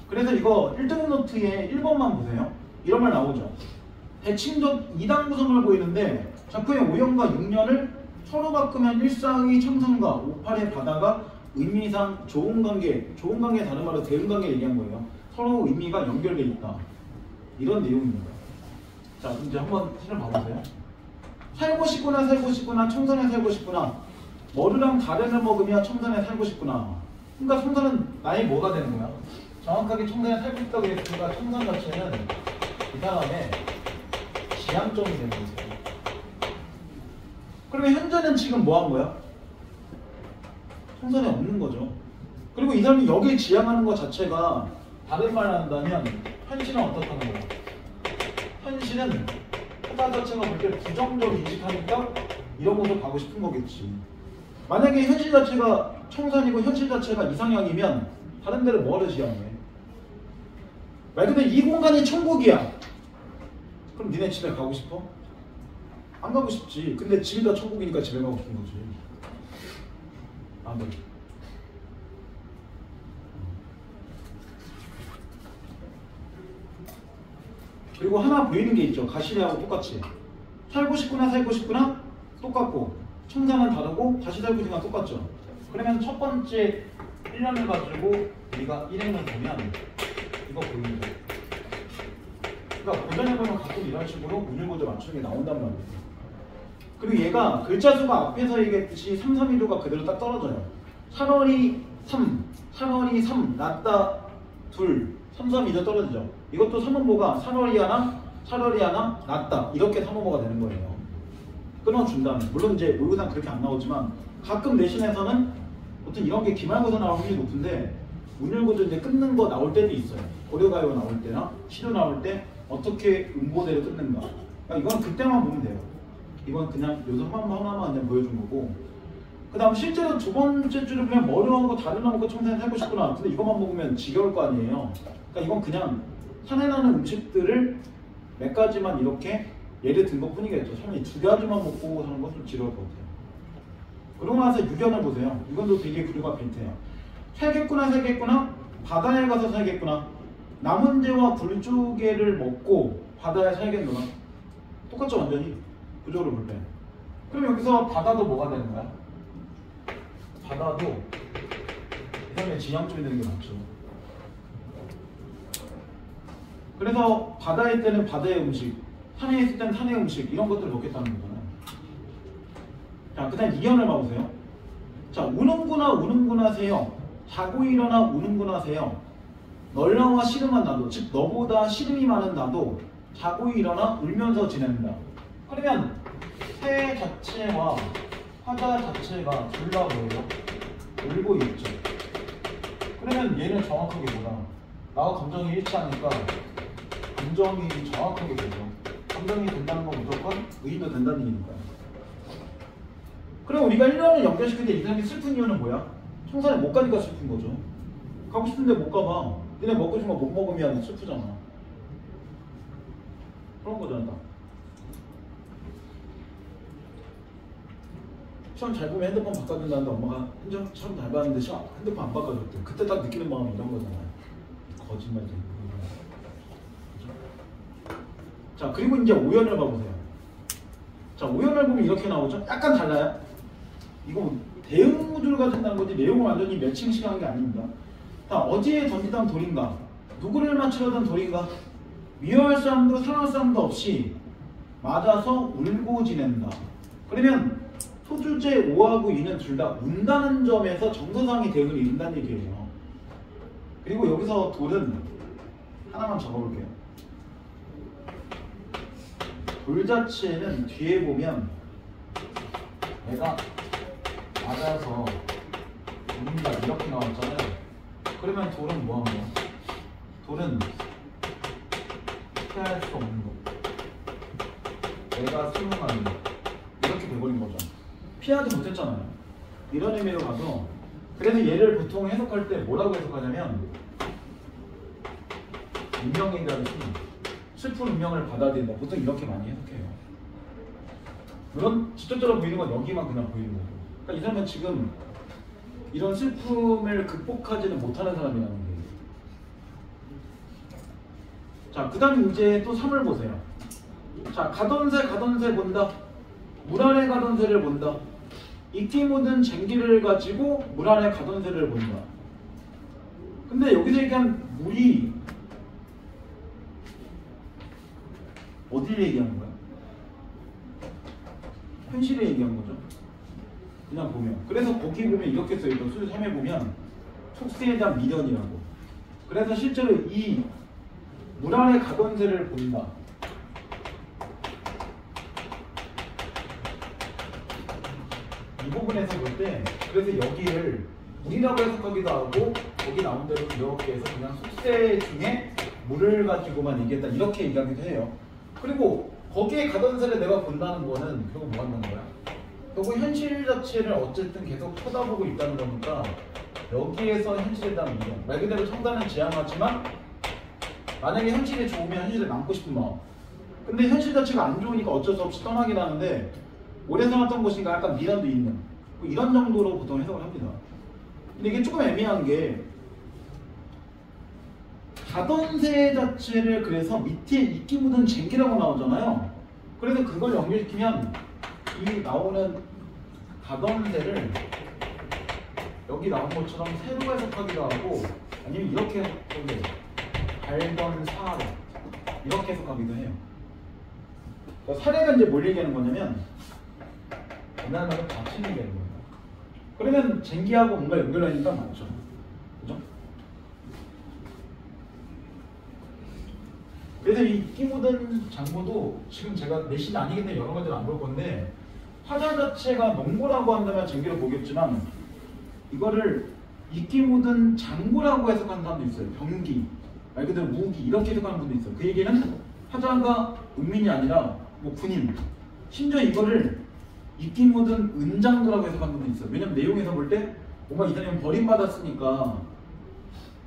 그래서 이거 1등 노트에 1번만 보세요. 이런 말 나오죠. 대칭적 2단 구성을 보이는데 작품의 5년과 6년을 서로 바꾸면 1사의 청산과 58의 바다가 의미상 좋은 관계, 좋은 관계 다른 말로 대응 관계 얘기한 거예요. 서로 의미가 연결되어 있다. 이런 내용입니다. 자, 그럼 이제 한번 실을 봐보세요. 살고 싶구나, 청산에 살고 싶구나. 머리랑 다른을 먹으며 청산에 살고 싶구나. 그러니까 청산은 나의 뭐가 되는 거야? 정확하게 청산에 살고 싶다고 했으니까 청산 자체는 이 사람의 지향점이 되는 거죠. 그러면 현재는 지금 뭐 한 거야? 청산에 없는 거죠. 그리고 이 사람이 여기에 지향하는 것 자체가 다른 말을 한다면 현실은 어떻다는 거야? 현실은 하다 자체가 볼 때 부정적으로 인식하니까 이런 곳으로 가고 싶은 거겠지. 만약에 현실 자체가 청산이고 현실 자체가 이상향이면 다른 데를 뭐하러 지향해? 말 그대로 이 공간이 천국이야. 그럼 니네 집에 가고 싶어? 안 가고 싶지. 근데 집이 다 천국이니까 집에 가고 싶은 거지. 안 돼. 그리고 하나 보이는 게 있죠. 가시리하고 똑같이. 살고 싶구나 똑같고, 청산은 다르고 다시 살고 싶구나 똑같죠. 그러면 첫 번째 1년을 가지고 우리가 1행을 보면 이거 보이는 거예요. 그러니까 고전에 보면 가끔 이런 식으로 운율구조 맞추는 게 나온단 말이에요. 그리고 얘가 글자 수가 앞에서 얘기했듯이 3, 3, 2도가 그대로 딱 떨어져요. 차라리 3, 차라리 3, 낫다 2, 3, 3, 2도 떨어지죠. 이것도 3원보가 차라리 하나, 차라리 하나, 낫다 이렇게 3원보가 되는 거예요. 끊어준다면. 물론 이제 모의고사는 그렇게 안 나오지만 가끔 내신에서는 보통 이런 게 기말고사 나올 확률이 높은데 운율고도 이제 끊는 거 나올 때도 있어요. 고려가요 나올 때나 시도 나올 때 어떻게 음보대로 끊는가. 그러니까 이건 그때만 보면 돼요. 이건 그냥 요소 하나만 그냥 보여준 거고. 그 다음 실제로 두 번째 줄을 그냥 뭐 어려운 거 다른 거 청산해서 해고 싶구나. 근데 이것만 먹으면 지겨울 거 아니에요. 그러니까 이건 그냥 산에나는 음식들을 몇 가지만 이렇게 예를 든 것 뿐이겠죠. 사람이 두 가지만 먹고 사는 것은 지루할 것 같아요. 그러고 나서 유견을 보세요. 이건도 되게 구조가 비슷해요. 살겠구나 살겠구나 바다에 가서 살겠구나. 남은재와 굴조개를 먹고 바다에 살겠구나. 똑같죠 완전히 구조를 볼 때. 그럼 여기서 바다도 뭐가 되는 거야? 바다도 이 사람의 진영점이 되는 게 맞죠. 그래서 바다에 때는 바다의 음식, 산에 있을 때는 산의 음식 이런 것들을 먹겠다는 거잖아요. 자, 그 다음 2연을 봐보세요. 자, 우는구나 우는구나 세요. 자고 일어나 우는구나 세요. 널나와 씨름한 나도, 즉 너보다 씨름이 많은 나도 자고 일어나 울면서 지낸다. 그러면 새 자체와 화자 자체가 둘 다 뭐예요? 울고 있죠. 그러면 얘는 정확하게 뭐다? 나와 감정이 일치하니까 감정이 정확하게 되죠. 감정이 된다는 건 무조건 의도 된다는 얘기니까요. 그럼 우리가 1년을 연결시킬 때 이 사람이 슬픈 이유는 뭐야? 청산에 못 가니까 슬픈 거죠. 가고 싶은데 못 가봐. 니네 먹고 싶은 거 못 먹으면 슬프잖아. 그런 거잖아. 시험 잘 보면 핸드폰 바꿔준다는데 엄마가 시험 잘 봤는데 핸드폰 안 바꿔줬대. 그때 딱 느끼는 마음이 이런 거잖아요. 거짓말쟁이. 자, 그리고 이제 오연을 봐보세요. 자, 오연을 보면 이렇게 나오죠? 약간 달라요. 이거 대응 구조를 가진다는 거지 내용을 완전히 매칭식한 게 아닙니다. 자, 어디에 던지던 돌인가? 누구를 맞추려던 돌인가? 미워할 사람도 사랑할 사람도 없이 맞아서 울고 지낸다. 그러면 소주제 5하고 2는 둘 다 운다는 점에서 정서상의 대응을 이룬다는 얘기예요. 그리고 여기서 돌은 하나만 적어볼게요. 돌 자체는 뒤에 보면 내가 맞아서 운다 이렇게 나왔잖아요. 그러면 돌은 뭐 하는 거야? 돌은 피할 수 없는 거. 내가 수능하는 거. 이렇게 돼버린 거죠. 피하지 못했잖아요. 이런 의미로 가서 그래서 얘를 보통 해석할 때 뭐라고 해석하냐면 운명이라든지 슬픈 운명을 받아들인다. 보통 이렇게 많이 해석해요. 물론 직접적으로 보이는 건 여기만 그냥 보이는 거고. 그러니까 이 사람은 지금 이런 슬픔을 극복하지는 못하는 사람이라는 게. 자, 그 다음 이제 또 3을 보세요. 자, 가던 새 본다. 물 안에 가던 새를 본다. 익히 묻은 쟁기를 가지고 물 안에 가던 새를 본다. 근데 여기서 얘기한 물이 어디를 얘기하는 거야? 현실에 얘기한 거죠. 그냥 보면. 그래서 거기 보면 이렇게 써있던 수요 3에 보면 촉새에 대한 미련이라고. 그래서 실제로 이 물 안에 가던 새를 본다. 이 부분에서 볼 때 그래서 여기를 물이라고 해석하기도 하고 거기 나온 대로 이렇게 해서 그냥 속세 중에 물을 가지고만 얘기했다 이렇게 얘기하기도 해요. 그리고 거기에 가던 새를 내가 본다는 거는 결국 뭐 한다는 거야? 결국 현실 자체를 어쨌든 계속 쳐다보고 있다는 거니까 여기에서 현실에 대한 미련. 말 그대로 청산은 지향하지만 만약에 현실이 좋으면 현실에 남고 싶은 마음. 근데 현실 자체가 안 좋으니까 어쩔 수 없이 떠나긴 하는데 오래 살았던 곳이니까 약간 미련도 있는 이런 정도로 보통 해석을 합니다. 근데 이게 조금 애매한 게 가던 새 자체를 그래서 밑에 익히 묻은 쟁기라고 나오잖아요. 그래서 그걸 연결시키면 이 나오는 가던 새를 여기 나온 것처럼 새로 해석하기도 하고 아니면 이렇게 해석하기도 해요. 달던 사례 이렇게 해석하기도 해요. 그러니까 사례가 이제 뭘 얘기하는 거냐면 그날마다 닥치는 게 되는 거예요. 그러면 쟁기하고 뭔가 연결라인이 딱 맞죠. 그죠? 그래서 이 끼 묻은 장구도 지금 제가 내신 아니겠네 여러 가지를 안 볼 건데 화자 자체가 농구라고 한다면 쟁기로 보겠지만 이거를 이끼 묻은 장구라고 해석하는 사람도 있어요. 병기, 말 그대로 무기 이렇게 해석하는 분도 있어요. 그 얘기는 화자가 은민이 아니라 뭐 군인, 심지어 이거를 이끼 묻은 은장도라고 해석하는 분도 있어요. 왜냐면 내용에서 볼 때 뭔가 이 사람이 버림받았으니까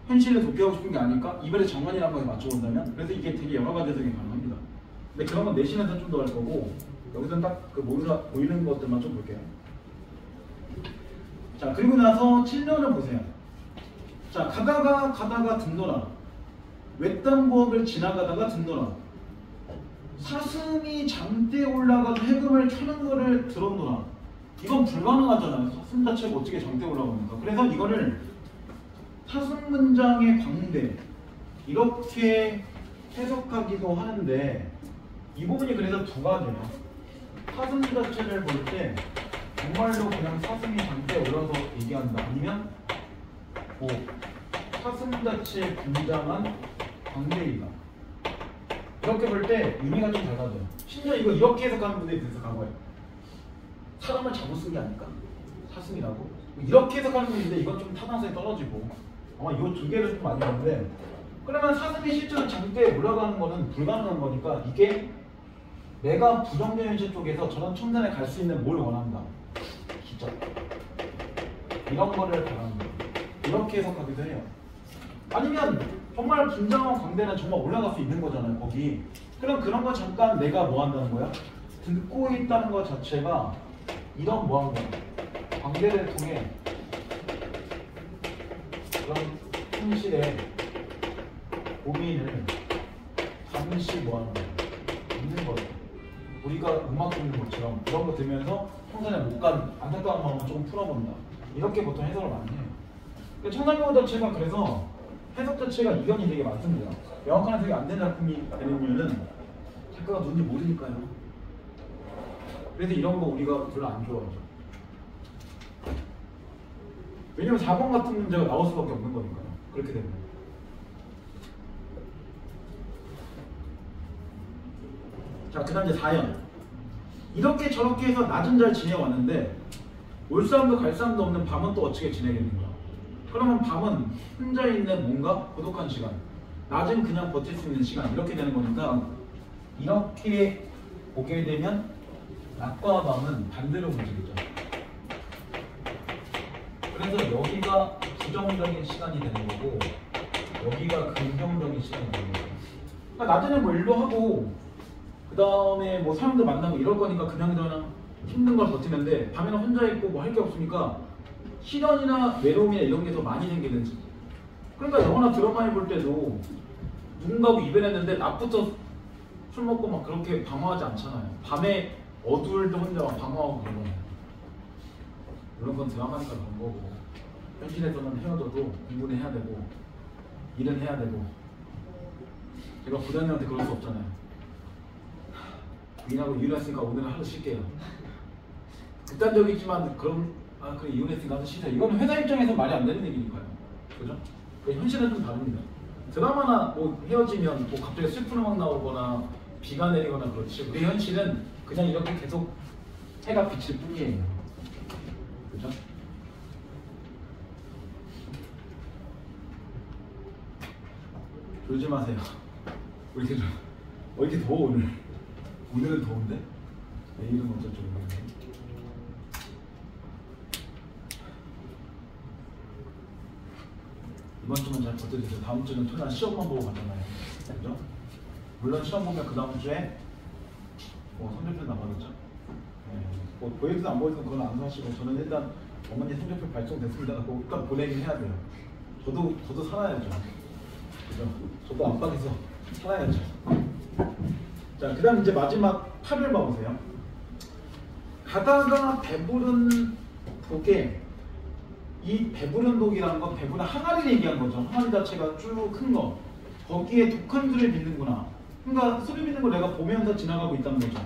현실에 도피하고 싶은 게 아닐까? 이별의 정관이라는 거에 맞춰본다면 그래서 이게 되게 여러 가지 해석이 가능합니다. 근데 그런 건 내신에서 좀 더 할 거고 여기서는 딱 그 보이는 것들만 좀 볼게요. 자, 그리고 나서 7년을 보세요. 자, 가다가 듣노라. 외딴 부엌을 지나가다가 듣노라. 사슴이 장대에 올라가서 해금을 켜는 거를 들었노라. 이건 불가능하잖아요. 사슴 자체가 어떻게 장대에 올라갑니까? 그래서 이거를 사슴 문장의 광대 이렇게 해석하기도 하는데 이 부분이 그래서 두 가지예요. 사슴 자체를 볼 때 정말로 그냥 사슴이 장대에 올라서 얘기한다. 아니면 뭐 사슴 자체에 분장한 광대이다. 이렇게 볼 때 의미가 좀 달라져요. 심지어 이거 이렇게 해석하는 분들이 있어요. 과거에 사람을 잘못 쓴 게 아닐까? 사슴이라고? 이렇게 해석하는 분인데 이건 좀 타당성이 떨어지고 아마 이 두 개를 좀 많이 봤는데 그러면 사슴이 실제로 장대에 올라가는 거는 불가능한 거니까 이게 내가 부정적 현실 쪽에서 저런 청산에 갈 수 있는 뭘 원한다. 기적 이런 거를 바란다. 이렇게 해석하기도 해요. 아니면 정말 분장한 광대는 정말 올라갈 수 있는 거잖아요. 거기. 그럼 그런 거 잠깐 내가 뭐 한다는 거야? 듣고 있다는 것 자체가 이런 뭐 하는 거야? 광대를 통해 그런 현실의 고민을 잠시 뭐 하는 거야? 있는 거예요. 우리가 음악 듣는 것처럼 그런 거 들으면서 청산에 못 간 안타까운 마음을 조금 풀어본다. 이렇게 보통 해석을 많이 해요. 청산경 자체가 그래서 해석 자체가 이견이 되게 많습니다. 명확한 해석이 안 되는 작품이 되는 이유는 작가가 누군지 모르니까요. 그래서 이런 거 우리가 별로 안 좋아하죠. 왜냐면 4번 같은 문제가 나올 수밖에 없는 거니까요. 그렇게 되면. 자, 그 다음 이제 4연. 이렇게 저렇게 해서 낮은 잘 지내왔는데 올 사람도 갈 사람도 없는 밤은 또 어떻게 지내겠는가? 그러면 밤은 혼자 있는 뭔가 고독한 시간, 낮은 그냥 버틸 수 있는 시간 이렇게 되는 거니까 이렇게 보게 되면 낮과 밤은 반대로 움직이죠. 그래서 여기가 부정적인 시간이 되는 거고 여기가 긍정적인 시간이 되는 거예요. 그러니까 낮에는 뭐 일도 하고 그 다음에 뭐 사람들 만나고 이럴 거니까 그냥 힘든 걸 버티는데 밤에는 혼자 있고 뭐 할 게 없으니까 시련이나 외로움이나 이런 게 더 많이 생기는지. 그러니까 영화나 드라마에 볼 때도 누군가하고 이별했는데 낮부터 술 먹고 막 그렇게 방황하지 않잖아요. 밤에 어두울 때 혼자 막 방황하고 그런 거예요. 물론 그건 드라마니까 그런 거고 현실에서는 헤어져도 공부는 해야 되고 일은 해야 되고 제가 부장님한테 그럴 수 없잖아요. 부인하고 이혼했으니까 오늘은 하루 쉴게요. 극단적이지만 그럼 그래 이혼했으니까 하루 쉬자. 이거는 회사 입장에서 말이 안 되는 얘기니까요. 그죠? 현실은 좀 다릅니다. 드라마나 뭐 헤어지면 뭐 갑자기 슬픈 음악 나오거나 비가 내리거나 그렇지. 우리 현실은 그냥 이렇게 계속 해가 비칠 뿐이에요. 그죠? 졸지 마세요. 왜 이렇게 더워 오늘? 오늘은 더운데? 내일은 어쩔 줄 모르겠네. 이번 주만 잘 버텨주세요. 다음 주는 토요일 시험만 보고 가잖아요. 그죠? 물론 시험 보면 그 다음 주에 뭐 성적표 나가겠죠? 네. 뭐 보여도 안 보여도 그건 안 사시고 저는 일단 어머니 성적표 발송됐습니다 하고 일단 보내긴 해야 돼요. 저도 살아야죠. 그죠? 저도 안방에서 살아야죠. 자, 그 다음 이제 마지막 8을 봐보세요. 가다가 배부른 독에 이 배부른 독이라는 건 배부른 항아리를 얘기한 거죠. 항아리 자체가 쭉 큰 거. 거기에 독한 술을 빚는구나. 그러니까 술을 빚는 걸 내가 보면서 지나가고 있다는 거죠.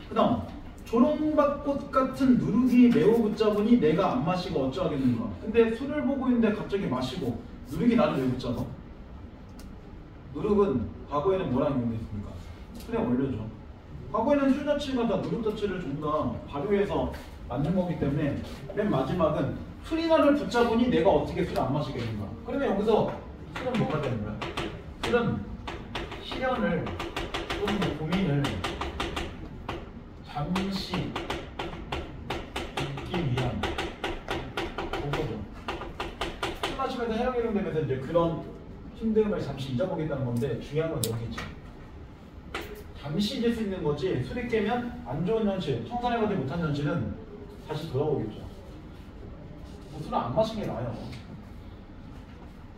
그 다음 조롱박꽃 같은 누룩이 매우 붙잡으니 내가 안 마시고 어쩌하겠는가. 근데 술을 보고 있는데 갑자기 마시고 누룩이 나를 왜 붙잡아? 누룩은 과거에는 뭐랑 연결됐습니까? 술의 원료죠. 과거에는 술 자체가 다 누룩 자체를 전부 다 발효해서 만든 거기 때문에 맨 마지막은 술이 나를 붙잡으니 내가 어떻게 술을 안 마시겠는가. 그러면 여기서 술은 뭐가 되는 거야? 술은 시련을 또는 고민을 잠시 잊기 위한 거죠. 술 마시면서 해양이름 되면서 이제 그런 힘듦을 잠시 잊어보겠다는 건데 중요한 건 여기지. 잠시 잊을 수 있는 거지 술이 깨면 안 좋은 현실, 청산해가지 못한 현실은 다시 돌아오겠죠. 뭐 술을 안 마시는 게 나아요.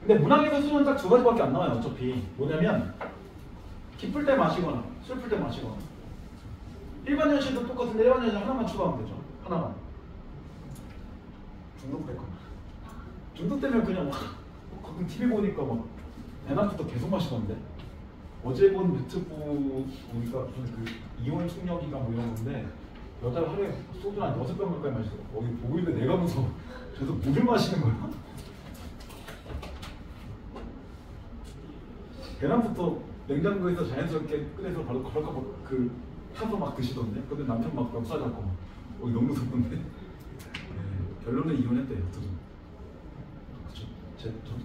근데 문학에서 술은 딱 두 가지밖에 안 나와요. 어차피 뭐냐면 기쁠 때 마시거나 슬플 때 마시거나. 일반 현실도 똑같은데 일반 현실 하나만 추가하면 되죠. 하나만. 중독됐거나. 중독되면 그냥 막 가끔 TV 보니까 막 대낮부터 계속 마시던데. 어제 본 유튜브 보니까 무슨 그 이혼 숙녀기가 뭐 이런 건데 여자가 하루에 소주 한 6병 가까이 마시더라고. 거기 보고 있는데 내가 무서워. 저도 물을 마시는 거야? 대낮부터 냉장고에서 자연스럽게 꺼내서 바로 걸어가 그 타서 막 드시던데. 근데 남편 막 멱살 잡고 막 너무 무섭던데. 네, 결론은 이혼했대요. 둘이.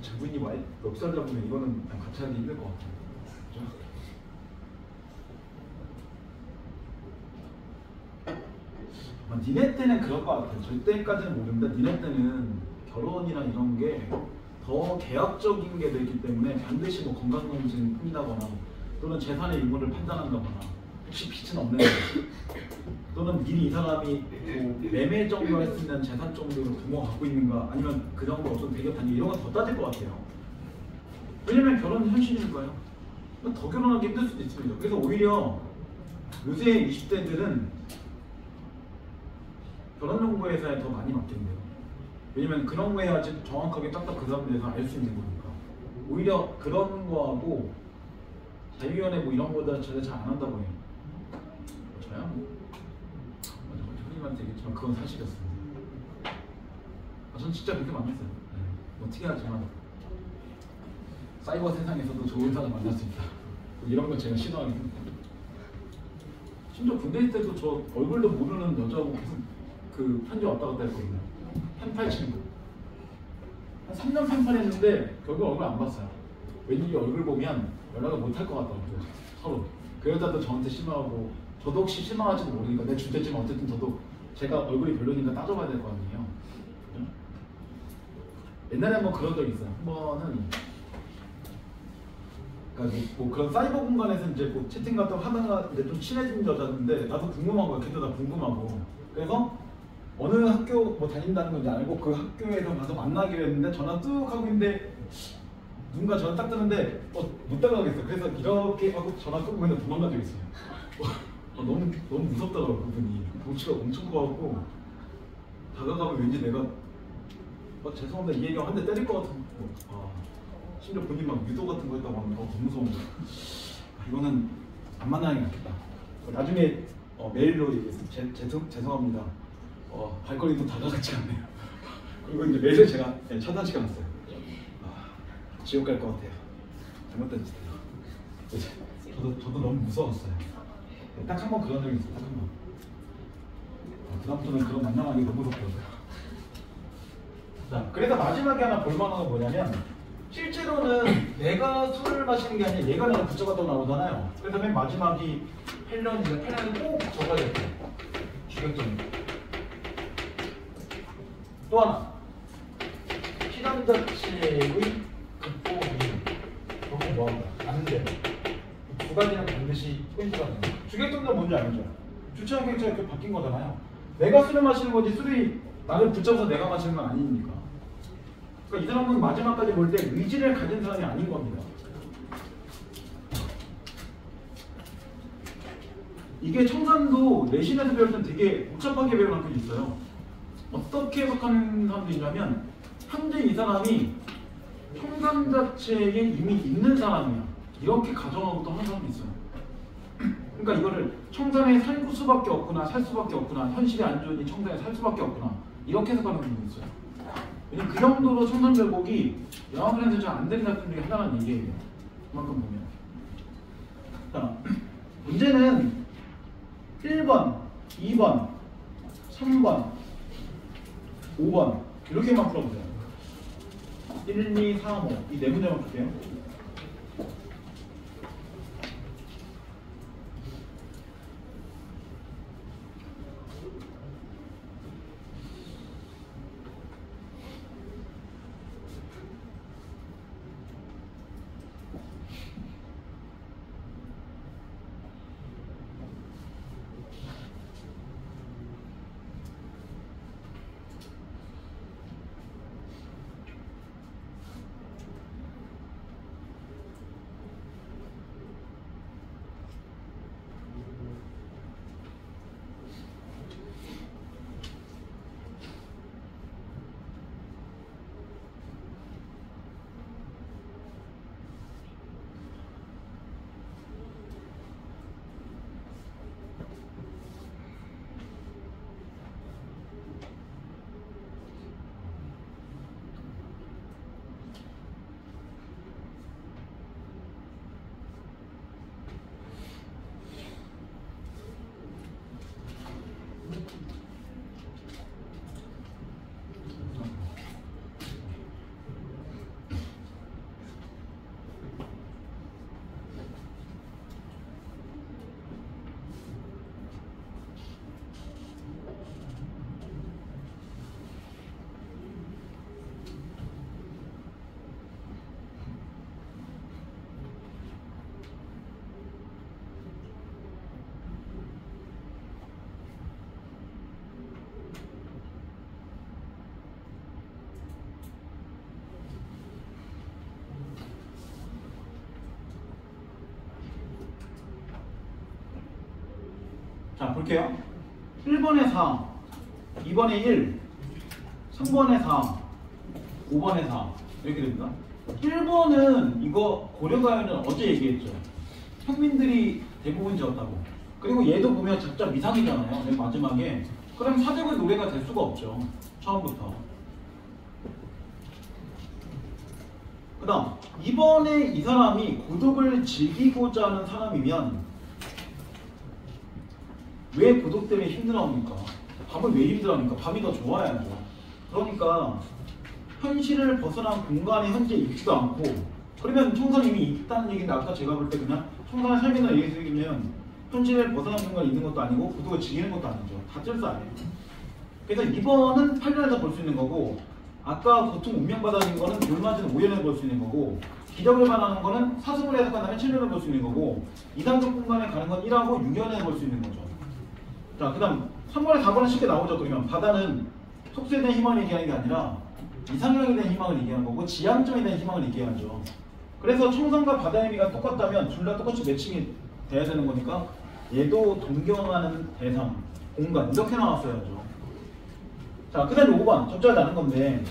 제 부인이 멱살 잡으면 이거는 그냥 같이 하기 힘들 것 같아요. 니네 때는 그럴 것 같아요. 저희 때까지는 모르는데 니네 때는 결혼이나 이런 게 더 계약적인 게 되기 때문에 반드시 뭐 건강검진을 품이다거나 또는 재산의 유무를 판단한다거나 혹시 빚은 없는 또는 미리 이 사람이 뭐 매매 정도 할 수 있는 재산 정도로 부모가 갖고 있는가 아니면 그 정도 어떤 대기업 단위 이런 거 더 따질 것 같아요. 왜냐면 결혼은 현실이니까요. 더 결혼하기 힘들 수도 있습니다. 그래서 오히려 요새 20대들은 결혼정보회사에 더 많이 맡긴대요. 왜냐면 그런 거 해야지 정확하게 딱딱 그 사람에 대해서 알 수 있는 거니까. 오히려 그런 거하고 자유위원회 뭐 이런 거다 전혀 잘 안 한다고 해요. 저야 뭐 맞아 형님한테 얘기했지만 그건 사실이었습니다. 전 진짜 그렇게 만났어요. 네. 뭐 특이하지만 사이버 세상에서도 좋은 사람 만날 수 있다. 이런 건 제가 시도하기 힘듭니다. 심지어 군대 있을 때도 저 얼굴도 모르는 여자하고 계속 그 편지 왔다 갔다 했거든요. 펜팔 친구. 한 3년 펜팔 했는데 결국 얼굴 안 봤어요. 왠지 얼굴 보면 연락을 못 할 것 같더라고요. 서로. 그 여자도 저한테 실망하고 저도 혹시 실망할지도 모르니까 내 주제지만 어쨌든 저도 제가 얼굴이 별로니까 따져봐야 될 거 아니에요. 그죠? 옛날에 한번 그런 적이 있어요. 한 번은 그러니까 뭐 그런 사이버 공간에서 이제 뭐 채팅 같은 거 하다가 이제 좀 친해진 여자인데 나도 궁금한 거야. 걔도 나 궁금하고. 그래서 어느 학교 뭐 다닌다는 건지 알고 그 학교에서 가서 만나기로 했는데 전화 뚝 하고 있는데 누군가 전화 딱 뜨는데 못 따라가겠어. 그래서 이렇게 하고 전화 끄고 그냥 도망간 적이 있어요. 너무 무섭더라고 그분이. 덩치가 엄청 커갖고 다가가면 왠지 내가 죄송합니다 이 얘기하면 한 대 때릴 것 같은 심지어 본인 막 유도 같은 거 했다고 하면 너무 무서운 거야. 이거는 안 만나는 게 낫겠다. 나중에 메일로 얘기했어요. 죄송합니다. 발걸이도 다가가지 않네요. 그리고 이제 메일을 제가 차단시켜놨어요. 지옥 갈 것 같아요. 잘못된 짓이에요. 저도 너무 무서웠어요. 딱 한 번 그런 적이 있어요. 딱 한 번. 그다음부터는 그런 만남하기 너무 무섭더라고요. 자, 그래서 마지막에 하나 볼만한 건 뭐냐면 실제로는 내가 술을 마시는 게 아니라 얘가 내가 붙잡았다고 나오잖아요. 그래서 맨 마지막이 펠런인데 펠런은 꼭 적어야 돼요. 주격점이. 또 하나 시간 자체의 극복이 결국 뭐한다? 안 돼. 두 가지는 반드시 포인트가 됩니다. 주객점도 뭔지 알죠? 주체적 객체가 이렇게 바뀐 거잖아요. 내가 술을 마시는 거지 술이 나를 붙잡아서 내가 마시는 건 아니니까. 그러니까 이 사람은 마지막까지 볼 때 의지를 가진 사람이 아닌 겁니다. 이게 청산도 내신에서 배울 땐 되게 복잡하게 배우는 학교도 있어요. 어떻게 해석하는 사람도 있냐면 현재 이 사람이 청산 자체에 이미 있는 사람이야. 이렇게 가정하고도 하는 사람도 있어요. 그러니까 이거를 청산에 살 수밖에 없구나, 살 수밖에 없구나, 현실이 안 좋으니 청산에 살 수밖에 없구나, 이렇게 해석하는 분도 있어요. 왜냐면 그 정도로 청산 결국이 영화관에서 잘 안 되는 작품 중에 하나라는 얘기예요. 그만큼 보면. 자, 문제는 1번, 2번, 3번, 5번 이렇게만 풀어보세요. 1, 2, 3, 5 이 네 문제만 풀게요. 자, 볼게요. 1번에 4, 2번에 1, 3번에 4, 5번에 4 이렇게 됩니다. 1번은 이거 고려가요는 어제 얘기했죠. 평민들이 대부분 지었다고. 그리고 얘도 보면 작자 미상이잖아요. 맨 마지막에. 그럼 사대고의 노래가 될 수가 없죠. 처음부터. 그 다음 2번에 이 사람이 고독을 즐기고자 하는 사람이면 왜 고독 때문에 힘들어합니까? 밤을 왜 힘들어합니까? 밤이 더 좋아야죠. 그러니까 현실을 벗어난 공간에 현재 있지도 않고, 그러면 청산이 이미 있다는 얘기인데, 아까 제가 볼 때 그냥 청산의 삶이나 얘기면 현실을 벗어난 공간에 있는 것도 아니고 고독을 즐기는 것도 아니죠. 다 찔서 아니에요. 그래서 2번은 8년에서 볼 수 있는 거고, 아까 보통 운명바다인 거는 돌맞은 5년에 볼 수 있는 거고, 기적을 말하는 거는 사슴을 해석한다면 7년에 볼 수 있는 거고, 이상적 공간에 가는 건 1하고 6년에 볼 수 있는 거죠. 자, 그 다음 3번에 4번은 쉽게 나오죠. 그러면 바다는 속세에 대한 희망을 얘기하는 게 아니라 이상형에 대한 희망을 얘기하는 거고, 지향점에 대한 희망을 얘기하죠. 그래서 청산과 바다의 의미가 똑같다면 둘 다 똑같이 매칭이 돼야 되는 거니까 얘도 동경하는 대상, 공간 이렇게 나왔어야죠. 자, 그 다음에 5번 적절하지 않은 건데,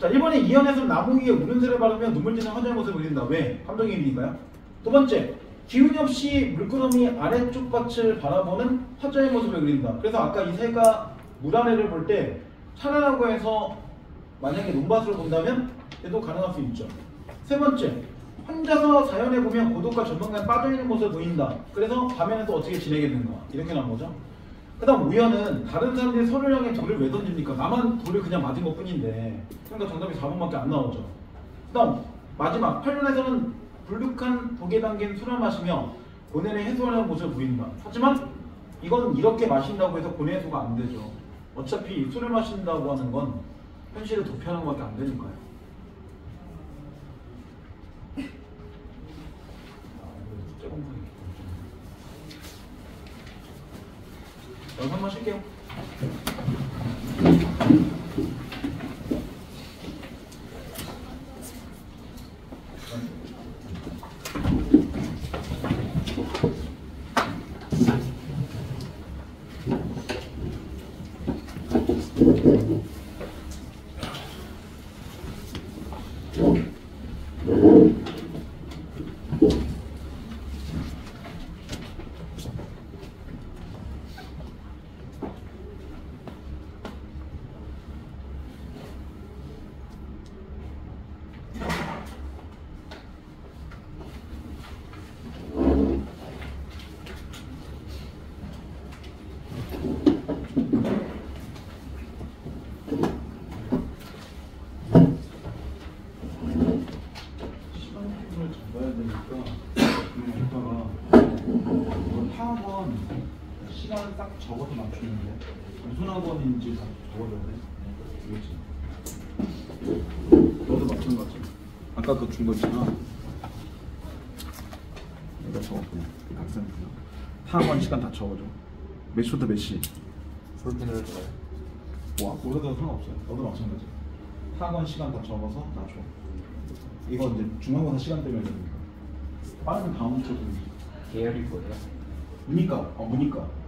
자, 1번에 이연에서 나무 위에 우른새를 바르며 눈물 지는 환자의 모습을 그린다. 왜? 감정의 의미니까요. 두 번째, 기운이 없이 물구름이 아래쪽 밭을 바라보는 화자의 모습을 그린다. 그래서 아까 이 새가 물 아래를 볼 때 차라라고 해서 만약에 논밭을 본다면 얘도 가능할 수 있죠. 세 번째, 혼자서 자연에 보면 고독과 절망감에 빠져있는 모습을 보인다. 그래서 밤에는 또 어떻게 지내겠는가, 이렇게 나온 거죠. 그 다음 우연은 다른 사람들이 서로를 향해 돌을 왜 던집니까? 나만 돌을 그냥 맞은 것 뿐인데. 그러니까 정답이 4번밖에 안 나오죠. 그 다음 마지막 8년에서는 불룩한 독에 담긴 술을 마시며 고뇌를 해소하는 모습을 보인다. 하지만 이건 이렇게 마신다고 해서 고뇌 해소가 안 되죠. 어차피 술을 마신다고 하는 건 현실을 도피하는 것밖에 안 되니까요. 여기 한번 쉴게요. 맞추는데 무슨 학원인지 다 적어줬네. 이거지. 너도 마찬가지. 아까 그 준 거 있잖아. 내가 적었구나. 학생 학원 시간 다 적어줘. 몇 시부터 몇 시? 볼펜을 줘요. 뭐 모르도 상관없어요. 너도 마찬가지. 학원 시간 다 적어서 나 줘. 이거 이제 중간고사 시간 때문에 되니까. 빠르면 다음 주도 계열이 뭐예요? 문이과. 문이과.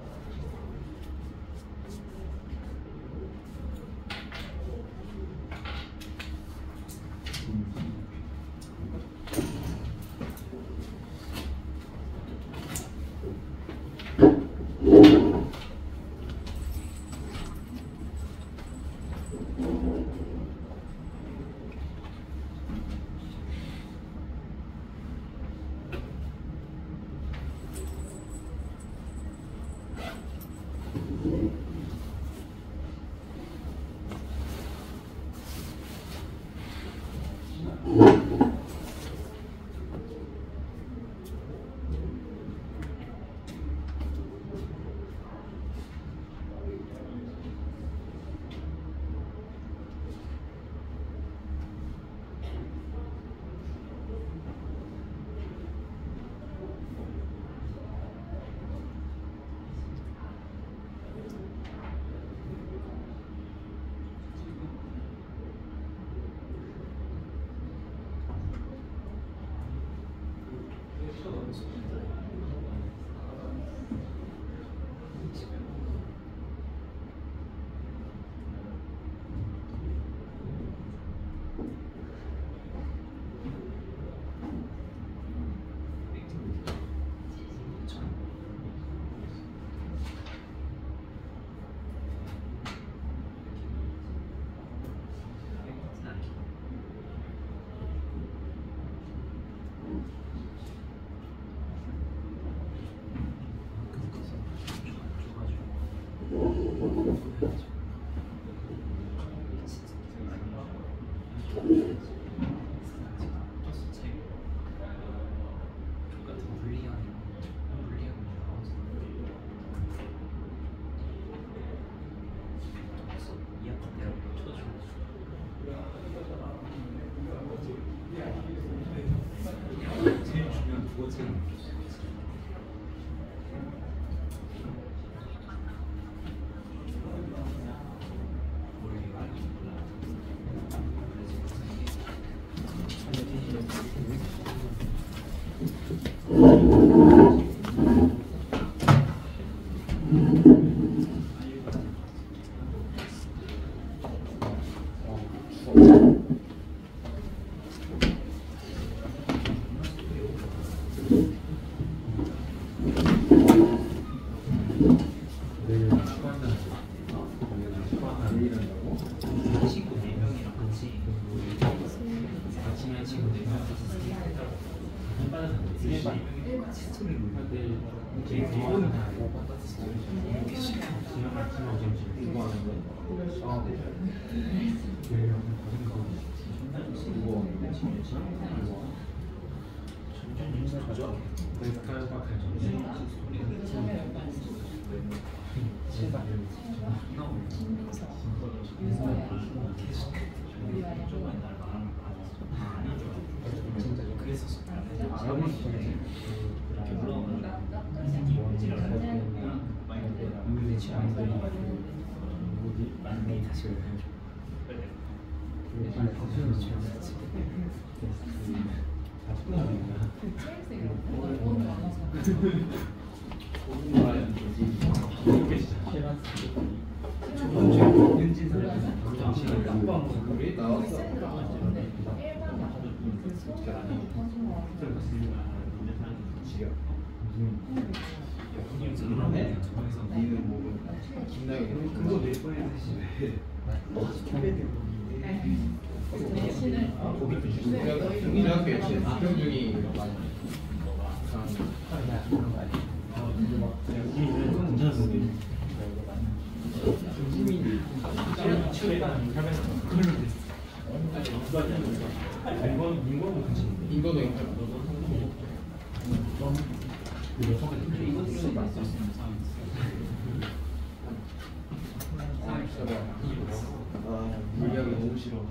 물량이 너무 싫어.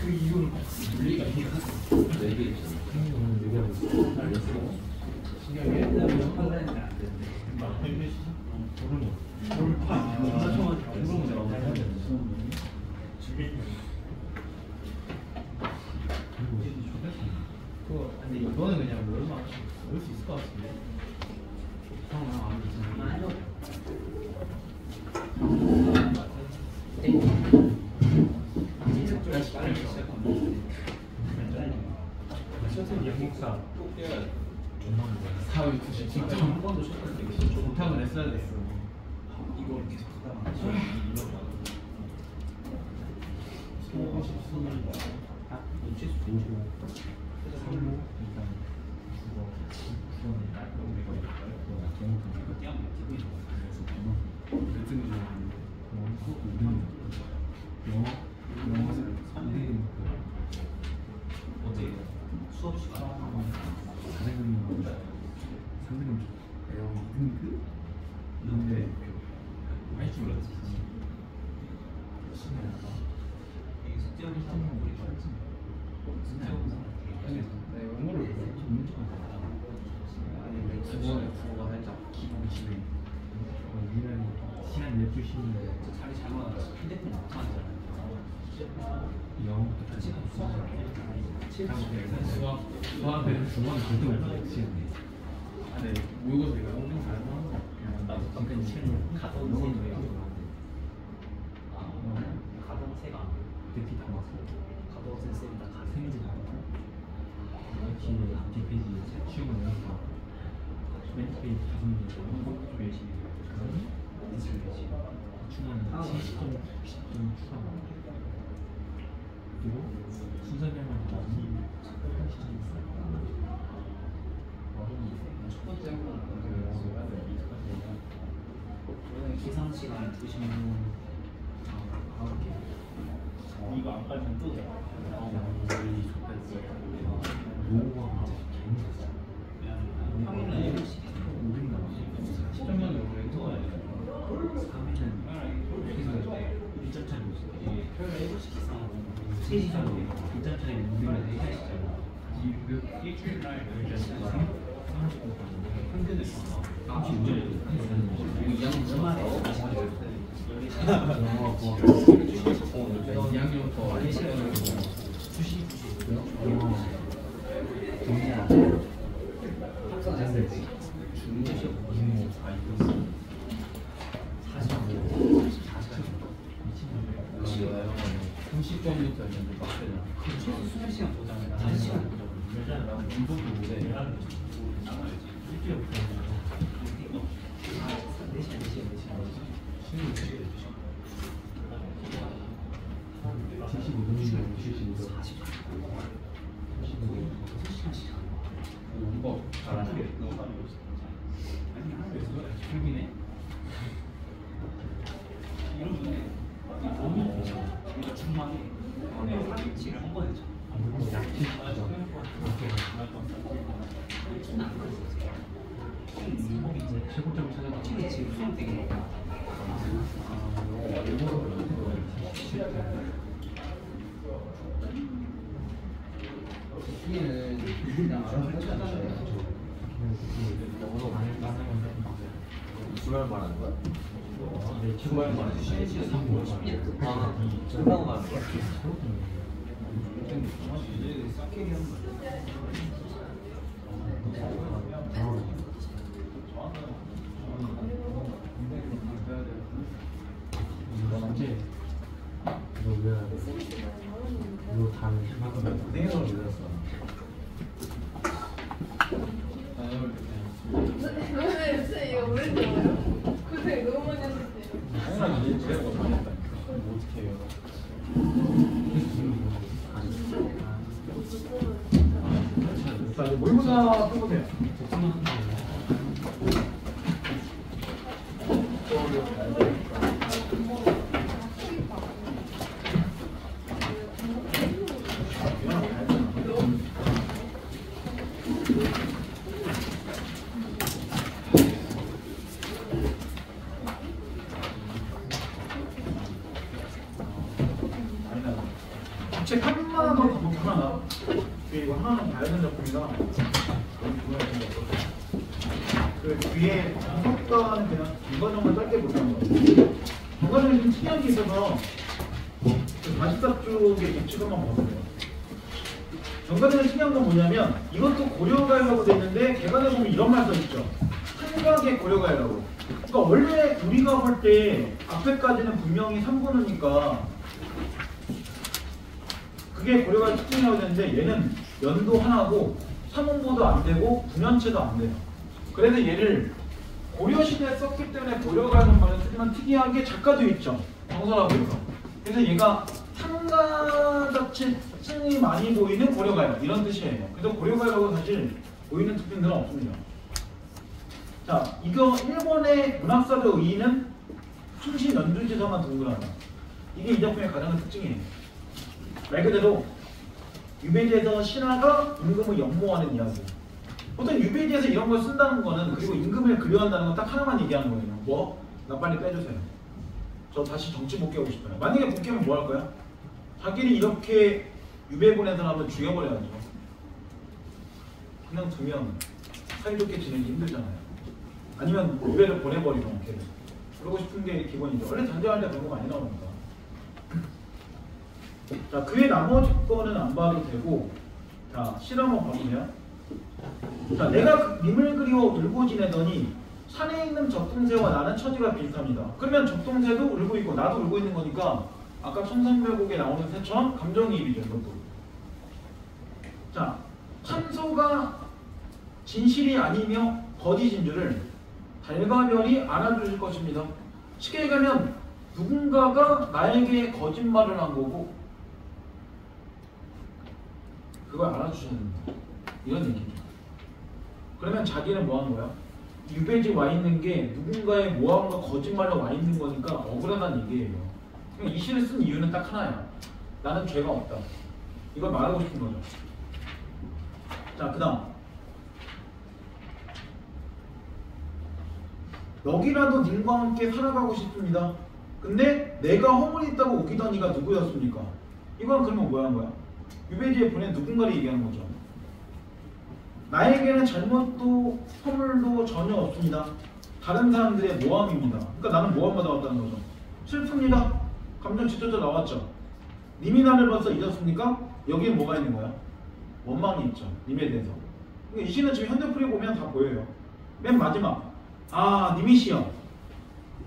그 이유를 물리가 있어. 네개 있잖아. 얘기하고 있어. 알겠어. 신기하게. 돌파. 근데 이거는 그냥 뭘만 넣을 수 있을 것 같은데. 사회 90점 못하면 했어야 됐어. 이거 계속 하다가 어제 수업 시간 상대금 근데 많이 줄었지. 이게 숙제를 하면 우리 네, 영어를 아니 국어가 살짝 기본 심해. 시간 12시인데 자리 잘못 알았어. 휴대폰 못 하잖아. 영어부터 같이 수학은 중간에 절대 못 하겠지. 네, 모의고사 내가 엄청 잘 나온 거. 나도 잠깐 책 가던 책 가던 책아. 대피 다 왔어. 가던 쌤 다 생일지 다 왔어. 역시 앞뒤 페이지 쉬운 거 내니까. 맨 페이지 다섯 문제 좀 열심히 해야지. 중간 70점, 90점 추가. 그리고 순서별만 나중에 80점 있어요. 첫 번째 한 계산 시간에 2시간 이거 안 깔면 또 돼. 우리 좋겠어. 노후가 재밌었어. 평일은 7시 10점만 영어에 또 3일은 1점 차이 있어. 평일에 7시 기상 3시 정도 1점 차이 우리는 4시잖아. 일주일 날 30분 평균을 35점. 이거 2학년 주말에 2학년 거 1시간 수시 동의야. 학생 됐을 중국이 무슨 다 있었어. 30점부터 있는데 빡세잖아. 최소 20시간 보장이라 1시간 보장. 나 운동도 못해. 일주일에 보장. 4시간. 쉬는 75분이면 75분. 3시간씩. 이거 잘하네. 아니, 하나에서 풀기네. 이러면 너무 이거 충만해. 치를 한 번에 쳐. 약치 하죠. 이제 최고점을 찾아봐. 치는 지금 수업 되게 높아. 수기는 그냥 알아서 했잖아요. 영어로 많이 까는 건데. 주말 말하는 거야? 네, 주말 말하는 거야. 아, 끝나고 말하는 거야? 이제 싹캐리 하는 거야. 언제? 너 다음에 내가 믿었어. 왜 이거 왜 좋아요? 고생 너무 많이 하셨대요. 항상 이제 제가 많이 했다. 어떻게 해요? 자, 이제 모의고사 해보세요. 정리가 그 뒤에 정석과는 그냥 정과정만 짧게 보는 거예요. 정과정이 좀 특이한 게 있어서 그 44쪽의 법칙을만 봐보세요. 정과정의 특이한 건 뭐냐면 이것도 고려가이라고 돼 있는데 개관에 보면 이런 말 써 있죠. 한각의 고려가이라고. 그러니까 원래 우리가 볼 때 앞에까지는 분명히 3분우니까 그게 고려가이 특징이라고 되는데 얘는 연도 하나고 3분보도 안 되고 9년체도 안 돼요. 그래서 얘를 고려시대에 썼기 때문에 고려가이라는 말을 쓰지만 특이하게 작가도 있죠. 정설하고 해서. 그래서 얘가 상가같이 특징이 많이 보이는 고려가요. 이런 뜻이에요. 그래서 고려가요라고 사실 보이는 특징들은 없습니다. 자, 이거 일본의 문학사적 의의는 충신 연주지서만 동그라미. 이게 이 작품의 가장 큰 특징이에요. 말 그대로 유배지에서 신하가 임금을 연모하는 이야기. 보통 유배지에서 이런 걸 쓴다는 거는 그리고 임금을 그리워한다는 건 딱 하나만 얘기하는 거예요. 뭐? 나 빨리 빼주세요. 저 다시 정치 복귀하고 싶어요. 만약에 복귀하면 뭐 할 거야? 자기를 이렇게 유배 보낸 사람은 죽여버려야죠. 그냥 두면 사이좋게 지내기 힘들잖아요. 아니면 유배를 보내버리고 걔를. 그러고 싶은 게 기본이죠. 원래 전쟁할 때 그런 거 많이 나오니까. 자, 그 외 나머지 거는 안 봐도 되고, 자, 실 한번 봐보세요. 자, 내가 님을 그리워 울고 지내더니 산에 있는 적동새와 나는 처지가 비슷합니다. 그러면 적동새도 울고 있고 나도 울고 있는 거니까 아까 천상별곡에 나오는 새처럼 감정이입이죠, 이것도. 자, 참소가 진실이 아니며 거짓인 줄을 달과 별이 알아주실 것입니다. 쉽게 얘기하면 누군가가 나에게 거짓말을 한 거고 그걸 알아주셨는데 이런 얘기죠. 그러면 자기는 뭐 한 거야? 유배지 와 있는 게 누군가의 모함과 거짓말로 와 있는 거니까 억울하다는 얘기예요. 이 시를 쓴 이유는 딱 하나야. 나는 죄가 없다. 이걸 말하고 싶은 거죠. 자, 그 다음 여기라도 님과 함께 살아가고 싶습니다. 근데 내가 허물이 있다고 우기던 이가 누구였습니까? 이건 그러면 뭐 한 거야? 유배지에 보낸 누군가를 얘기하는 거죠. 나에게는 잘못도 허물도 전혀 없습니다. 다른 사람들의 모함입니다. 그러니까 나는 모함받아 왔다는 거죠. 슬픕니다. 감정 직접적으로 나왔죠. 님이 나를 벌써 잊었습니까? 여기에 뭐가 있는 거야? 원망이 있죠. 님에 대해서. 그러니까 이 시는 지금 현대풀이 보면 다 보여요. 맨 마지막. 아, 님이시여.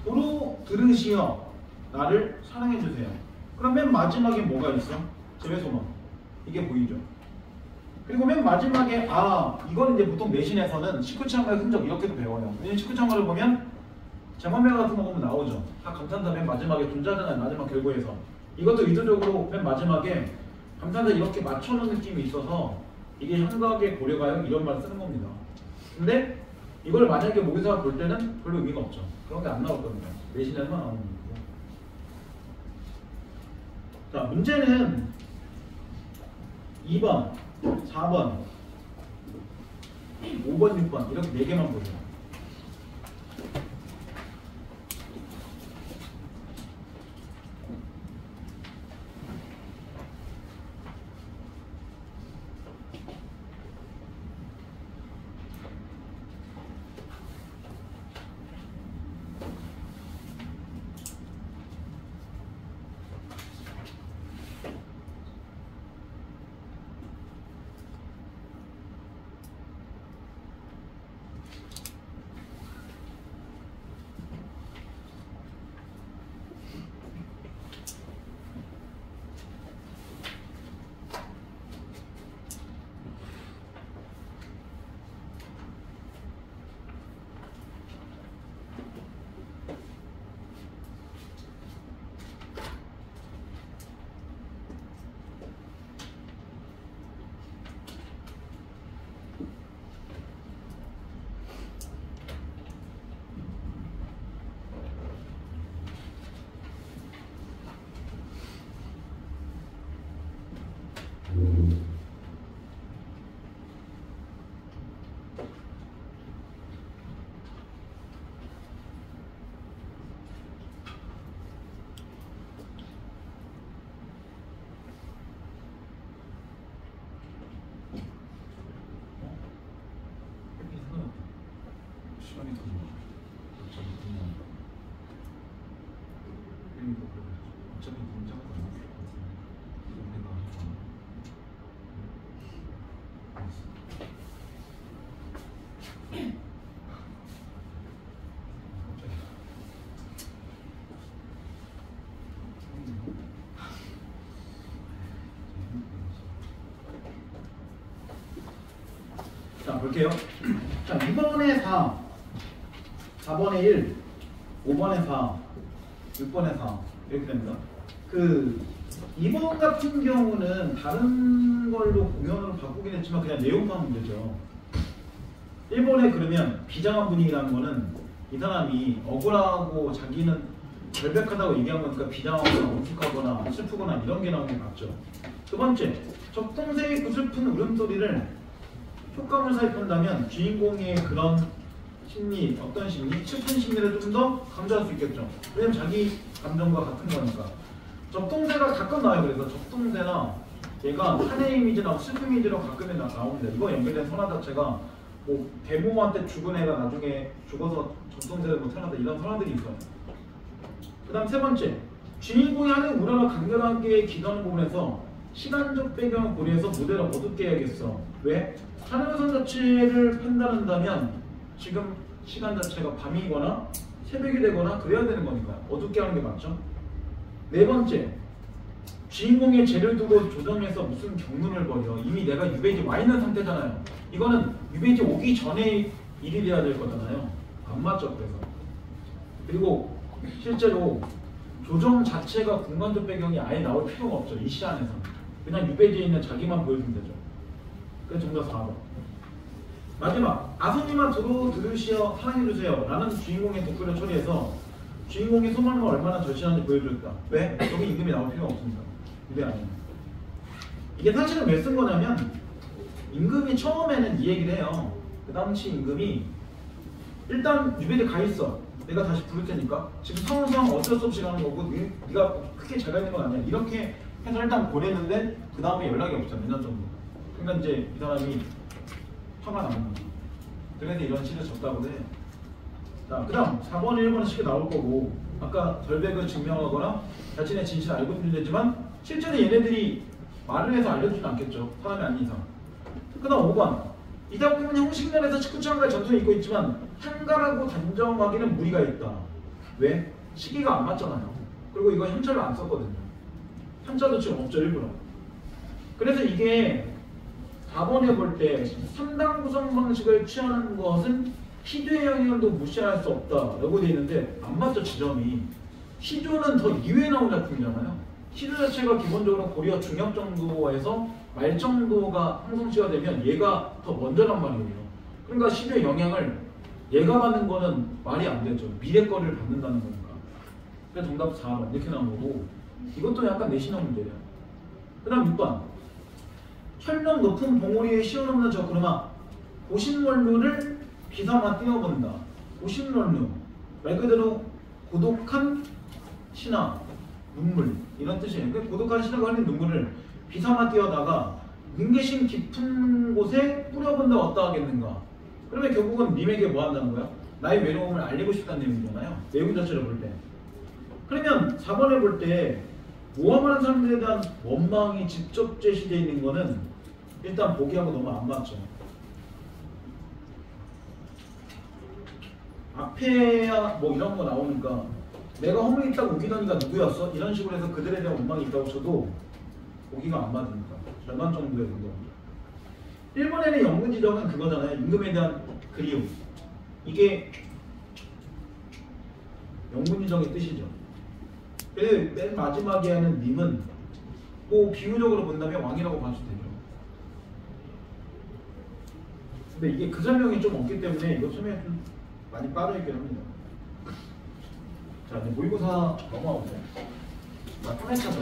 도로 들으시어. 나를 사랑해주세요. 그럼 맨 마지막에 뭐가 있어? 제외소망. 이게 보이죠. 그리고 맨 마지막에 이건 이제 보통 내신에서는 식구창가의 흔적 이렇게도 배워요. 왜냐면 식구창가를 보면 제만명 같은 거 보면 나오죠. 다 감탄사 맨 마지막에 존재하잖아요. 마지막 결과에서. 이것도 의도적으로 맨 마지막에 감탄사 이렇게 맞춰놓은 느낌이 있어서 이게 현각의 고려가요 이런 말을 쓰는 겁니다. 근데 이걸 만약에 모의사가 볼 때는 별로 의미가 없죠. 그런 게 안 나올 겁니다. 내신에만 나오는 거고. 자, 문제는 2번, 4번, 5번, 6번 이렇게 4개만 보세요. 어차피 문자가 나왔을 것 같은데. 자, 볼게요. 자, 2번에 4, 4번에 1, 5번에 4, 6번에 4 이렇게 됩니다. 그 2번 같은 경우는 다른 걸로 공연으로 바꾸긴 했지만 그냥 내용만 문제죠. 1번에 그러면 비장한 분위기라는 거는 이 사람이 억울하고 자기는 결백하다고 얘기한 거니까 비장하거나 엄숙하거나 슬프거나 이런 게 나오는 게 맞죠. 두 번째, 적동생의 그 슬픈 울음소리를 효과음을 삽입한다면 주인공의 그런 심리, 어떤 심리? 슬픈 심리를 좀 더 강조할 수 있겠죠. 왜냐면 자기 감정과 같은 거니까. 적동세가 가끔 나와요. 그래서 적동세나 얘가 한의 이미지나 슬픈 이미지로 가끔 나오는데 이거 연결된 선화 자체가 뭐 대모한테 죽은 애가 나중에 죽어서 적동세를 못 태어났다 이런 선화들이 있어요. 그 다음 세 번째, 주인공이 하는 우려나 간결하게 기도하는 부분에서 시간적 배경을 고려해서 무대를 어둡게 해야겠어. 왜? 하늘선 자체를 판단한다면 지금 시간 자체가 밤이거나 새벽이 되거나 그래야 되는 거니까 어둡게 하는 게 맞죠. 네 번째, 주인공의 죄를 두고 조정해서 무슨 경륜을 벌여. 이미 내가 유배지 와 있는 상태잖아요. 이거는 유배지 오기 전에 일이 돼야 될 거잖아요. 안 맞죠. 그래서 그리고 실제로 조정 자체가 공간적 배경이 아예 나올 필요가 없죠. 이 시 안에서 그냥 유배지에 있는 자기만 보여주면 되죠. 그래서 정답 4번. 마지막, 아소니만 들으시어 사랑해주세요 라는 주인공의 댓글을 처리해서 주인공의 소망을 얼마나 절실한지 보여줬다. 왜? 여기 임금이 나올 필요가 없습니다. 유배 아니에요. 이게 사실은 왜 쓴 거냐면 임금이 처음에는 이 얘기를 해요. 그 당시 임금이 일단 유배지 가 있어. 내가 다시 부를 테니까 지금 상황상 어쩔 수 없이 가는 거고 네가 크게 잘 가는 건 아니야. 이렇게 해서 일단 보냈는데 그 다음에 연락이 없잖아. 몇 년 정도. 그러니까 이제 이 사람이 화가 나는 거야. 그래서 이런 시를 졌다고 해. 자, 그 다음 4번, 1번은 쉽게 나올 거고 아까 결백을 증명하거나 자신의 진실을 알고 있는 되지만 실제로 얘네들이 말을 해서 알려주진 않겠죠. 사람이 아닌 이상. 그 다음 5번, 이 작품은 형식면에서 식구창가의 전통이 있고 있지만 한가라고 단정하기는 무리가 있다. 왜? 시기가 안 맞잖아요. 그리고 이거 현찰을 안 썼거든요. 현찰도 지금 없죠. 일부러. 그래서 이게 4번에 볼 때 3단 구성 방식을 취하는 것은 시조의 영향도 무시할 수 없다라고 되어 있는데 안 맞죠. 지점이. 시조는 더 이후에 나온 작품이잖아요. 시조 자체가 기본적으로 고려 중엽 정도에서 말 정도가 형성시가 되면 얘가 더 먼저란 말이에요. 그러니까 시조의 영향을 얘가 받는 거는 말이 안 되죠. 미래 거를 받는다는 거니까. 그래서 정답 4번 이렇게 나온 거고 이것도 약간 내신형 문제예요. 그 다음 6번, 철령 높은 봉우리에 씌워놓는 저 그러나 고신원루를 비삼아 띄워본다. 고신원루 말 그대로 고독한 신화, 눈물 이런 뜻이에요. 그러니까 고독한 신화가 흘린 눈물을 비삼아 띄어다가 윤계심 깊은 곳에 뿌려본다 어떠 하겠는가. 그러면 결국은 님에게 뭐 한다는 거야? 나의 외로움을 알리고 싶다는 내용이잖아요. 내용 자체를 볼 때. 그러면 4번에 볼 때 모함하는 사람들에 대한 원망이 직접 제시되어 있는 거는 일단 보기하고 너무 안 맞죠. 앞에야 뭐 이런 거 나오니까 내가 허물이 있다고 우기더니가 누구였어? 이런 식으로 해서 그들에 대한 원망이 있다고 쳐도 보기가 안 맞으니까 절반 정도의 정도입니다. 1번에는 영문지정은 그거잖아요. 임금에 대한 그리움. 이게 영문지정의 뜻이죠. 그래서 맨 마지막에 하는 님은 뭐 비유적으로 본다면 왕이라고 봐도 되죠. 근데 이게 그 설명이 좀 없기 때문에 이거 설명이 좀 많이 빠져있긴 합니다. 자, 이제 모의고사 넘어가보세요. 나 3회 차죠.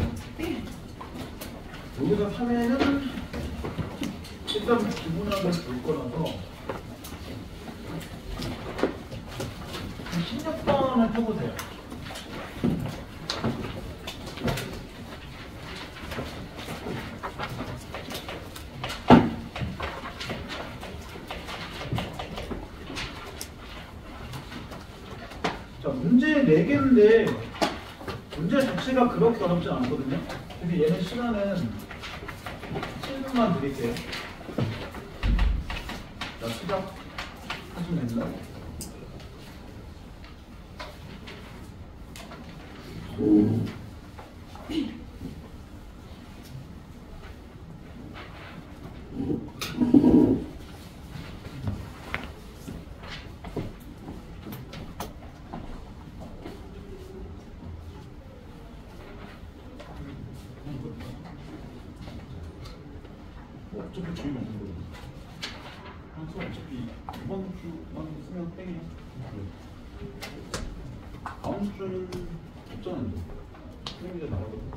모의고사 3회는 일단 기본학을 볼 거라서 16번을 펴보세요. 자, 문제 4개인데 문제 자체가 그렇게 어렵지 않거든요. 근데 얘는 시간은 7분만 드릴게요. 자, 시작하시면 됩니다. 어차피 주인 없는 거예요. 항상 어차피 이번 주만 쓰면 땡이야. 다음 주는 없잖아요. 땡이자 나가거든.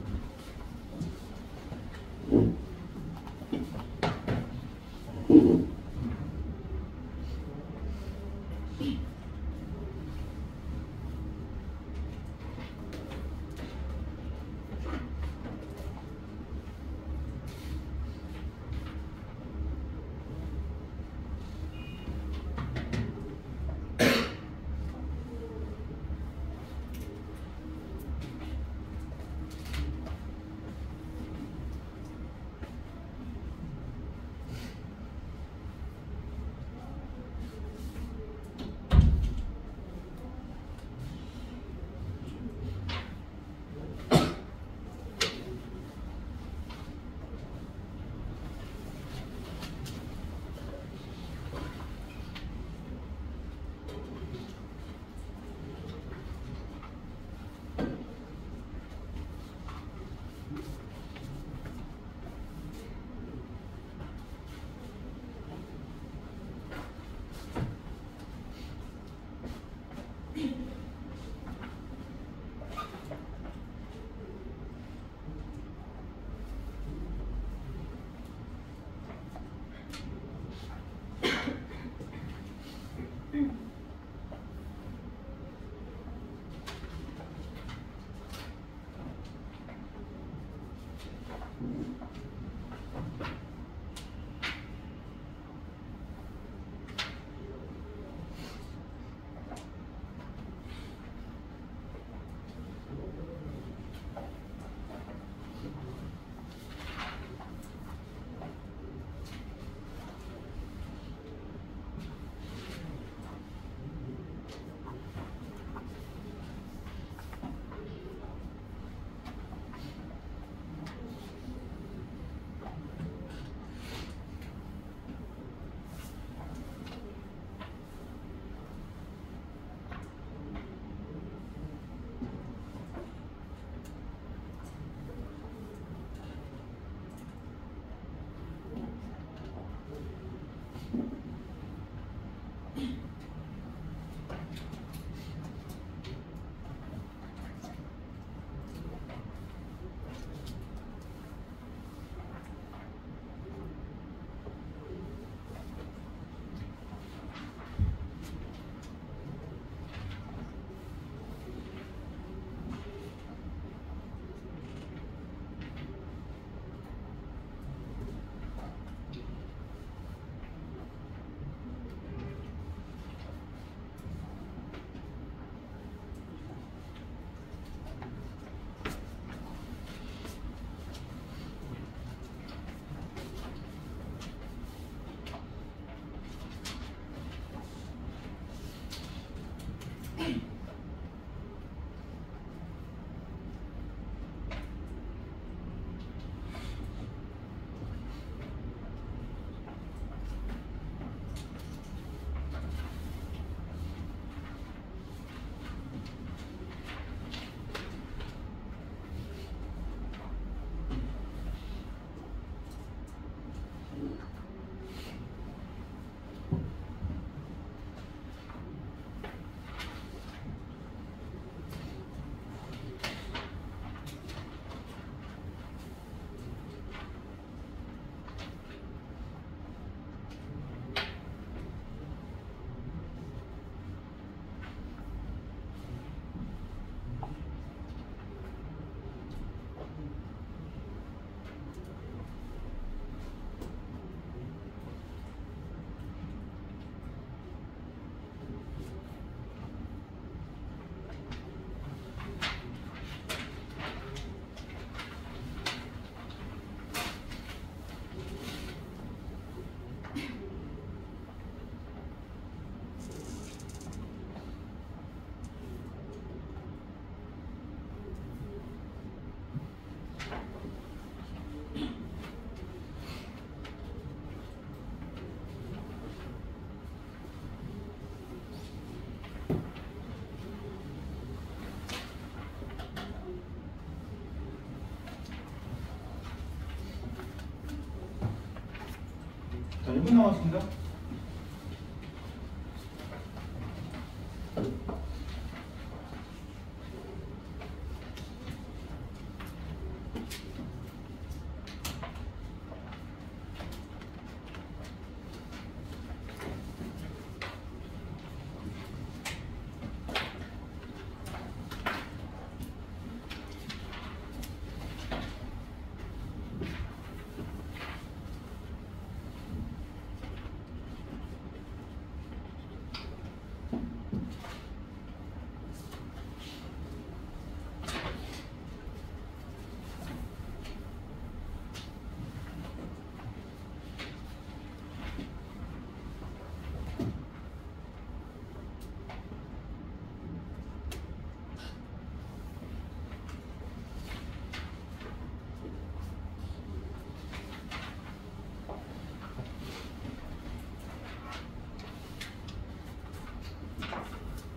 나왔습니다.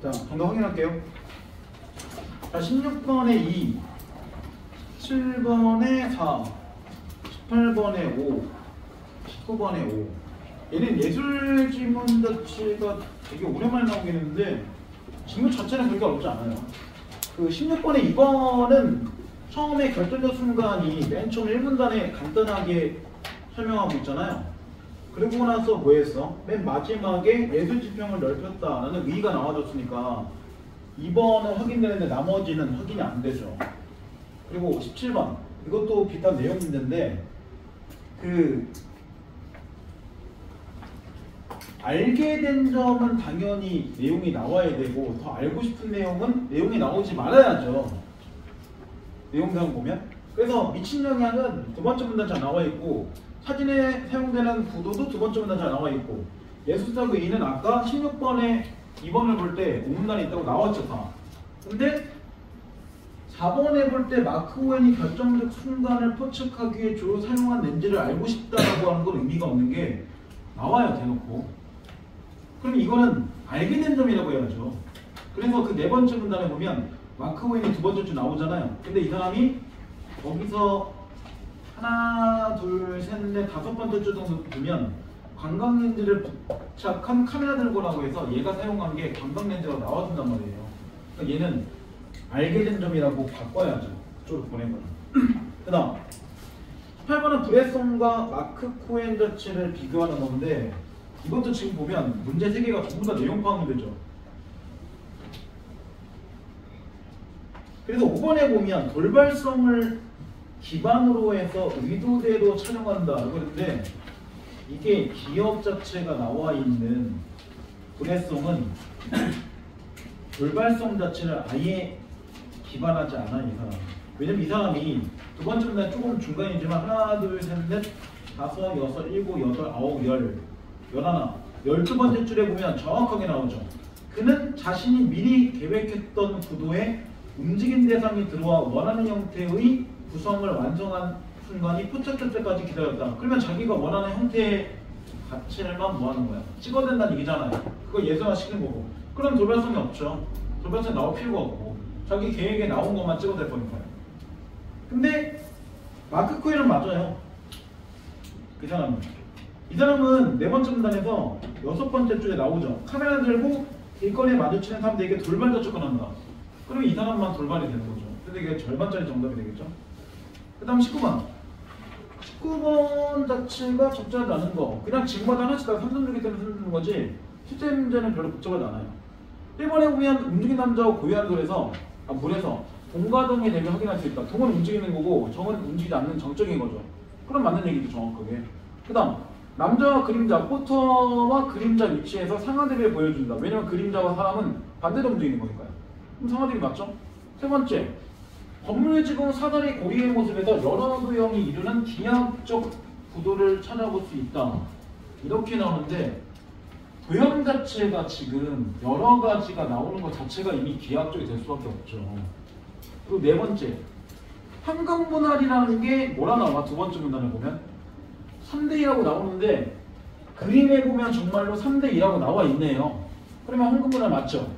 자, 정답 확인할게요. 자, 16번에 2, 17번에 4, 18번에 5, 19번에 5. 얘는 예술 지문 자체가 되게 오랜만에 나오긴 했는데 지문 자체는 그렇게 어렵지 않아요. 그 16번에 2번은 처음에 결정적 순간이 맨 처음 1문단에 간단하게 설명하고 있잖아요. 그리고 나서 뭐 했어? 맨 마지막에 예술 지평을 넓혔다라는 의의가 나와줬으니까 2번은 확인되는데 나머지는 확인이 안 되죠. 그리고 17번 이것도 비슷한 내용 문제인데 그 알게 된 점은 당연히 내용이 나와야 되고 더 알고 싶은 내용은 내용이 나오지 말아야죠. 내용상 보면. 그래서 미친 영향은 두 번째 문단 잘 나와 있고 사진에 사용되는 구도도 두 번째 문단 잘 나와 있고 예술사고 2는 아까 16번에 2번을 볼 때 5문단이 있다고 나왔죠 다. 근데 4번에 볼 때 마크 오웬이 결정적 순간을 포착하기 위해 주로 사용한 렌즈를 알고 싶다라고 하는 건 의미가 없는 게 나와요 대놓고. 그럼 이거는 알게 된 점이라고 해야죠. 그래서 그 네 번째 문단에 보면 마크 오웬이 두 번째 줄 나오잖아요. 근데 이 사람이 거기서 하나, 둘, 셋, 넷, 다섯 번째 줄 정도 보면 관광렌즈를 부착한 카메라 들고라고 해서 얘가 사용한 게 관광렌즈가 나와준단 말이에요. 그러니까 얘는 알게 된 점이라고 바꿔야죠. 그쪽으로 보내거나. 그 다음 18번은 브레송과 마크 코엔 자체를 비교하는 건데 이것도 지금 보면 문제 3개가 전부 다 내용 파악 문제죠. 그래서 5번에 보면 돌발성을 기반으로 해서 의도대로 촬영한다 그랬는데 이게 기억 자체가 나와 있는 브레송은 돌발성 자체를 아예 기반하지 않아 이 사람. 왜냐면 이 사람이 두 번째 문단 조금 중간이지만 하나, 둘, 셋, 넷, 다섯, 여섯, 일곱, 여덟, 아홉, 열, 열하나, 12번째 줄에 보면 정확하게 나오죠. 그는 자신이 미리 계획했던 구도에 움직인 대상이 들어와 원하는 형태의 구성을 완성한 순간이 포착될 때까지 기다렸다. 그러면 자기가 원하는 형태의 가치를만 뭐 하는 거야? 찍어댄다는 얘기잖아요. 그거 예술화 시키는 거고. 그럼 돌발성이 없죠. 돌발성이 나올 필요가 없고 자기 계획에 나온 것만 찍어댈 거니까요. 근데 마크 코엔은 맞아요. 이 사람은 네 번째 문단에서 6번째 줄에 나오죠. 카메라 들고 길거리에 마주치는 사람들에게 돌발 접근한다. 그러면 이 사람만 돌발이 되는 거죠. 근데 이게 절반짜리 정답이 되겠죠. 그 다음 19번. 19번 자체가 적절하지 않은 거. 그냥 지금마다 하나씩 다 3점 주기 때문에 3점 주는 거지 실제 문제는 별로 복잡하지 않아요. 1번에 보면 움직인 남자와 고요한 물에서 동과 동이 되면 확인할 수 있다. 동은 움직이는 거고 정은 움직이지 않는 정적인 거죠. 그럼 맞는 얘기죠 정확하게. 그 다음 남자와 그림자, 포터와 그림자 위치에서 상하대비를 보여준다. 왜냐면 그림자와 사람은 반대로 움직이는 거니까요. 그럼 상하대비 맞죠? 세 번째, 건물을 찍은 사다리 고리의 모습에서 여러 도형이 이루는 기하학적 구도를 찾아볼 수 있다. 이렇게 나오는데 도형 자체가 지금 여러 가지가 나오는 것 자체가 이미 기하학적이 될 수밖에 없죠. 그리고 네 번째, 한강분할이라는 게 뭐라 나와? 두 번째 문단을 보면 3대2라고 나오는데 그림에 보면 정말로 3대2라고 나와 있네요. 그러면 황금분할 맞죠?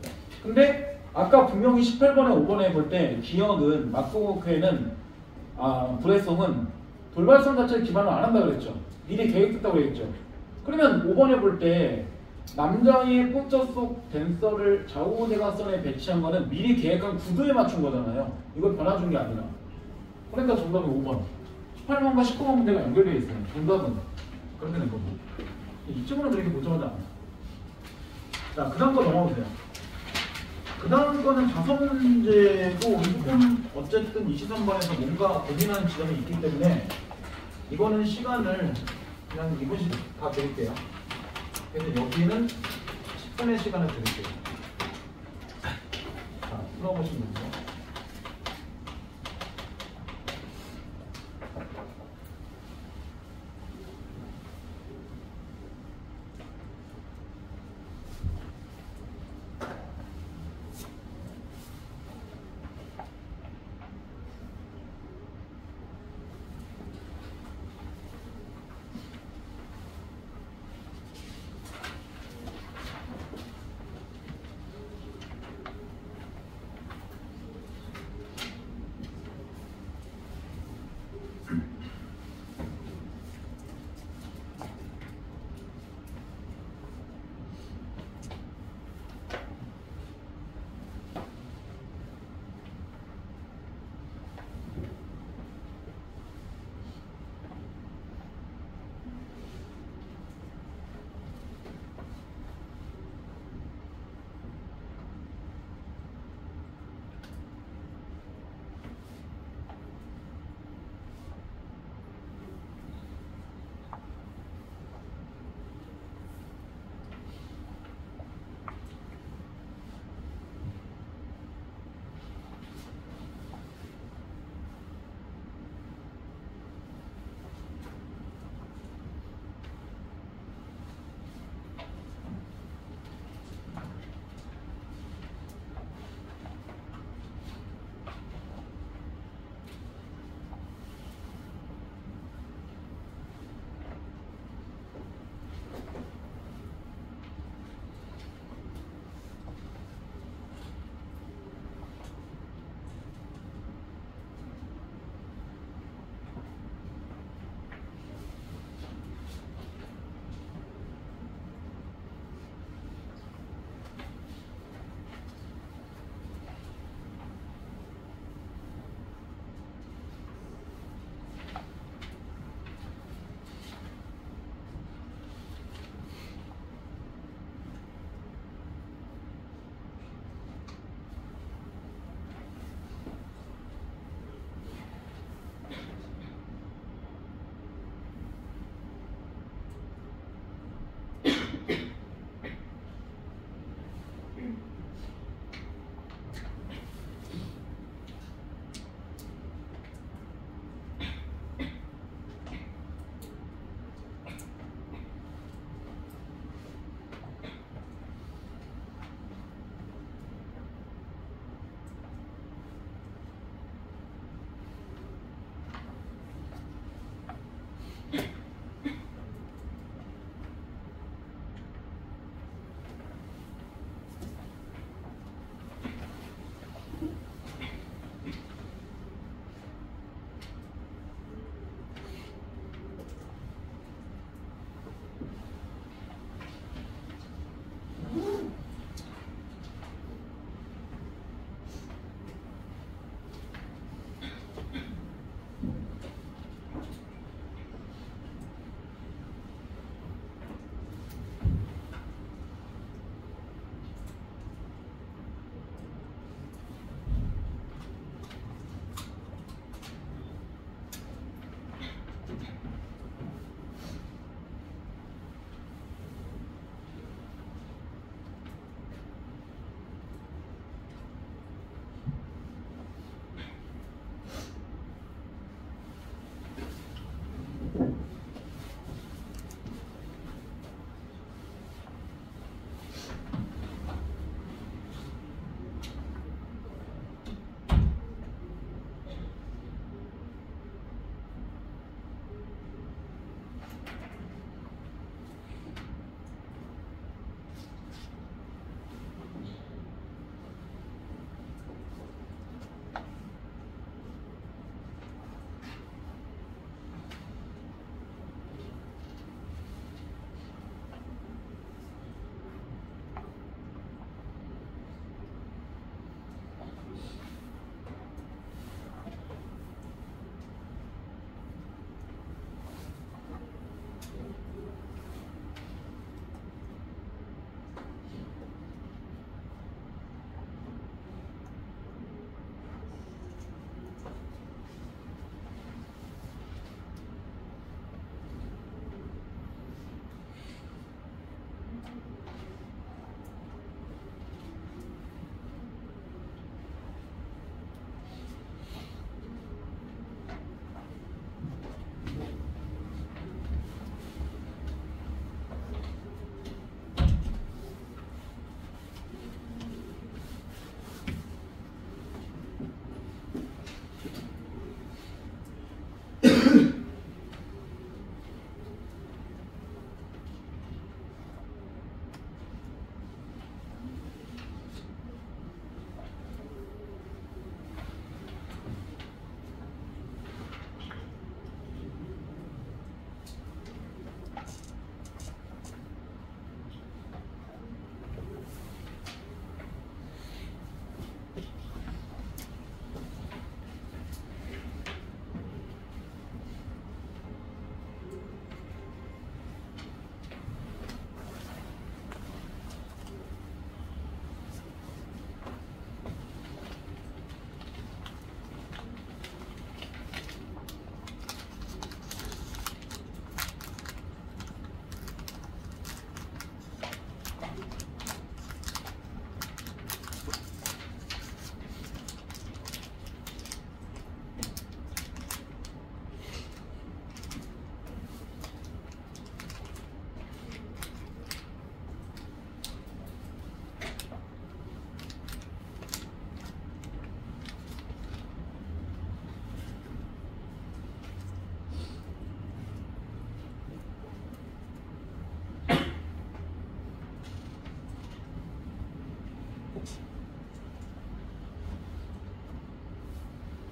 근데 아까 분명히 18번에 5번에 볼 때 기억은 마크오크에는 브레송은 돌발성 자체를 기반으로 안 한다고 그랬죠. 미리 계획했다고 그랬죠. 그러면 5번에 볼 때 남자의 포처 속 댄서를 좌우 대각선에 배치한 거는 미리 계획한 구도에 맞춘 거잖아요. 이걸 변화준 게 아니라. 그러니까 정답은 5번. 18번과 19번 문제가 연결되어 있어요. 정답은 그렇게 된 거고. 이쪽으로 그렇게 보정하지 않아요. 자, 그 다음 거 넘어보세요. 그 다음 거는 자성 문제고 조금 어쨌든 23번에서 뭔가 고민하는 지점이 있기 때문에 이거는 시간을 그냥 이분씩 다 드릴게요. 그래서 여기는 10분의 시간을 드릴게요. 자, 풀어보시면 됩니다.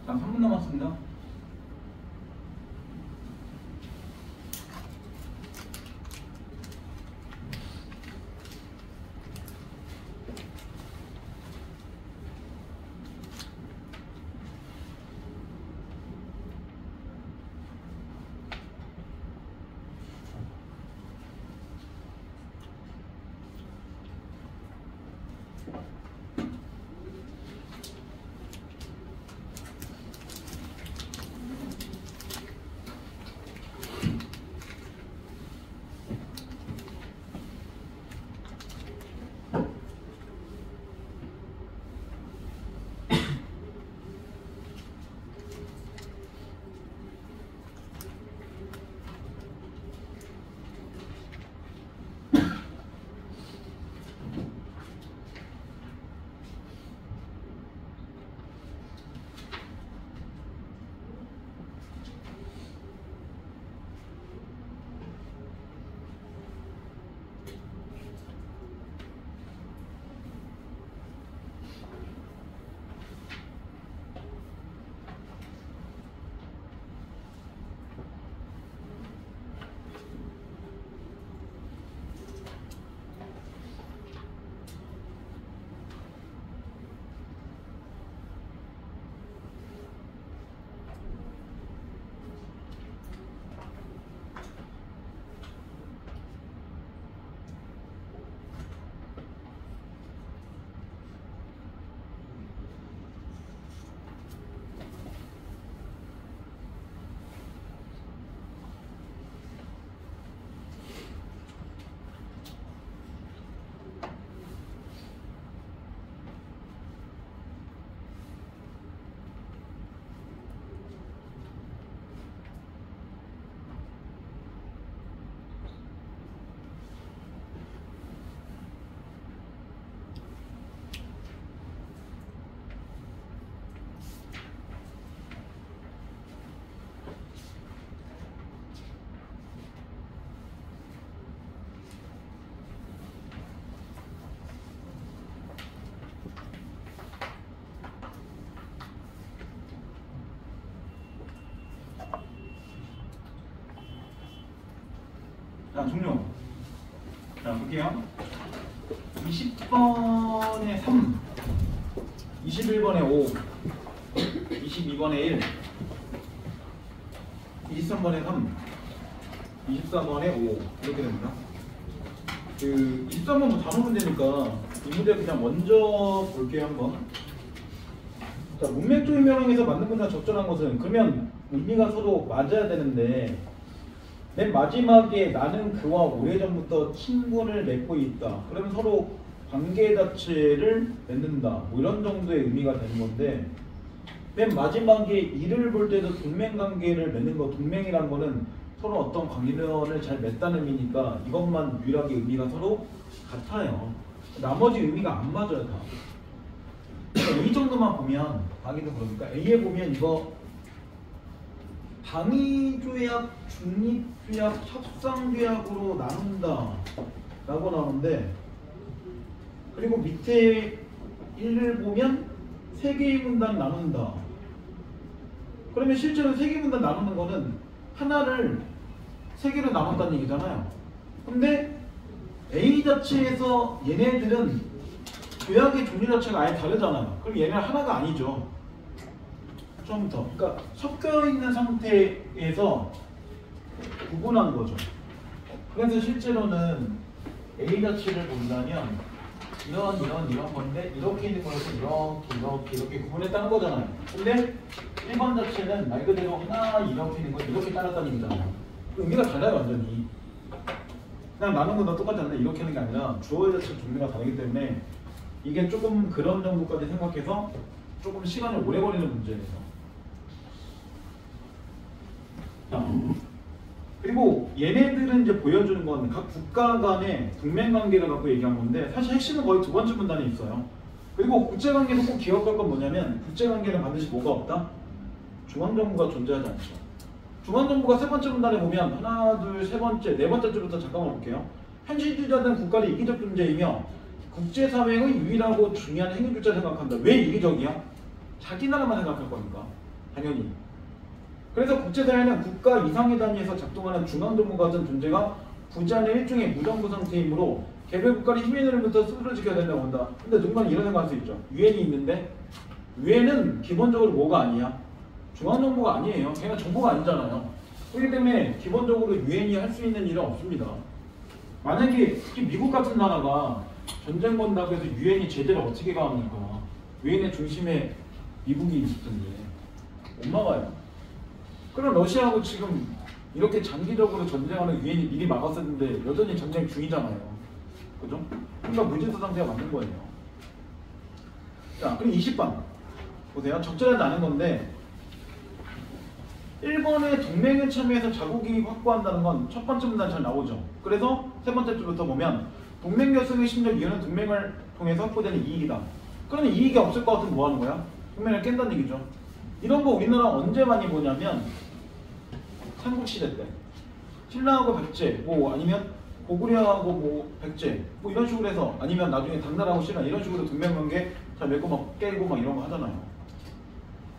단 3분 남았습니다. 자, 종료. 자, 볼게요. 20번에 3, 21번에 5, 22번에 1, 23번에 3, 24번에 5 이렇게 됩니다. 그 23번 단어 문제니까 이 문제 그냥 먼저 볼게요 한번. 자, 문맥 조임명령에서 맞는 문제가 적절한 것은 그러면 의미가 서로 맞아야 되는데 맨 마지막에 나는 그와 오래전부터 친분을 맺고 있다. 그러면 서로 관계 자체를 맺는다. 뭐 이런 정도의 의미가 되는 건데 맨 마지막에 이를 볼 때도 동맹 관계를 맺는 거, 동맹이란 거는 서로 어떤 관계를 잘 맺다는 의미니까 이것만 유일하게 의미가 서로 같아요. 나머지 의미가 안 맞아요 다. 그러니까 이 정도만 보면 방위도 그러니까 A에 보면 이거 방위조약, 중립조약, 협상조약으로 나눈다 라고 나오는데 그리고 밑에 1을 보면 3개의 문단 나눈다. 그러면 실제로 3개의 문단 나누는 거는 하나를 3개로 나눴다는 얘기잖아요. 근데 A 자체에서 얘네들은 조약의 종류 자체가 아예 다르잖아요. 그럼 얘네는 하나가 아니죠. 처음부터. 그러니까 섞여 있는 상태에서 구분한 거죠. 그래서 실제로는 A 자체를 본다면 이런 건데 이렇게 있는 거에서 이렇게 구분했다는 거잖아요. 근데 1번 자체는 말 그대로 하나 이렇게 있는 거 이렇게 따랐다는 얘기잖아요. 의미가 달라요 완전히. 그냥 나눈 건 다 똑같지 않나 이렇게 하는 게 아니라 주어 자체 종류가 다르기 때문에 이게 조금 그런 정도까지 생각해서 조금 시간을 오래 걸리는 문제예요. 그리고 얘네들은 이제 보여주는 건 각 국가 간의 동맹 관계를 갖고 얘기한 건데 사실 핵심은 거의 두 번째 문단에 있어요. 그리고 국제관계도 꼭 기억할 건 뭐냐면 국제관계는 반드시 뭐가 없다? 중앙정부가 존재하지 않죠. 중앙정부가 세 번째 문단에 보면 하나, 둘, 세 번째, 네 번째 줄부터 잠깐만 볼게요. 현실주의자들은 국가를 이기적 존재이며 국제사회의 유일하고 중요한 행위주자 생각한다. 왜 이기적이야? 자기 나라만 생각할 거니까. 당연히. 그래서 국제사회는 국가 이상의 단위에서 작동하는 중앙정부 같은 존재가 부재하는 일종의 무정부 상태이므로 개별 국가의 힘의 흐름부터 스스로 지켜야 된다고 한다. 근데 누군가는 이런 생각할 수 있죠. 유엔이 있는데 유엔은 기본적으로 뭐가 아니야? 중앙정부가 아니에요. 걔는 정부가 아니잖아요. 그렇기 때문에 기본적으로 유엔이 할 수 있는 일은 없습니다. 만약에 특히 미국 같은 나라가 전쟁 건다고 해서 유엔이 제대로 어떻게 가합니까? 유엔의 중심에 미국이 있던데 못 막아요. 그럼 러시아하고 지금 이렇게 장기적으로 전쟁하는 유엔이 미리 막았었는데 여전히 전쟁 중이잖아요. 그죠? 그러니까 무질서 상태가 맞는 거예요. 자, 그럼 20번 보세요. 적절하지 않은 건데 일본의 동맹에 참여해서 자국이 확보한다는 건 첫 번째 문단 잘 나오죠. 그래서 세 번째 줄부터 보면 동맹 결성의 심적 이유는 동맹을 통해서 확보되는 이익이다. 그러면 이익이 없을 것 같으면 뭐 하는 거야? 동맹을 깬다는 얘기죠. 이런 거 우리나라 언제 많이 보냐면 삼국시대 때 신라하고 백제 뭐 아니면 고구려하고 뭐 백제 뭐 이런 식으로 해서 아니면 나중에 당나라하고 신라 이런 식으로 동맹관계 잘 맺고 막 깨고 막 이런 거 하잖아요.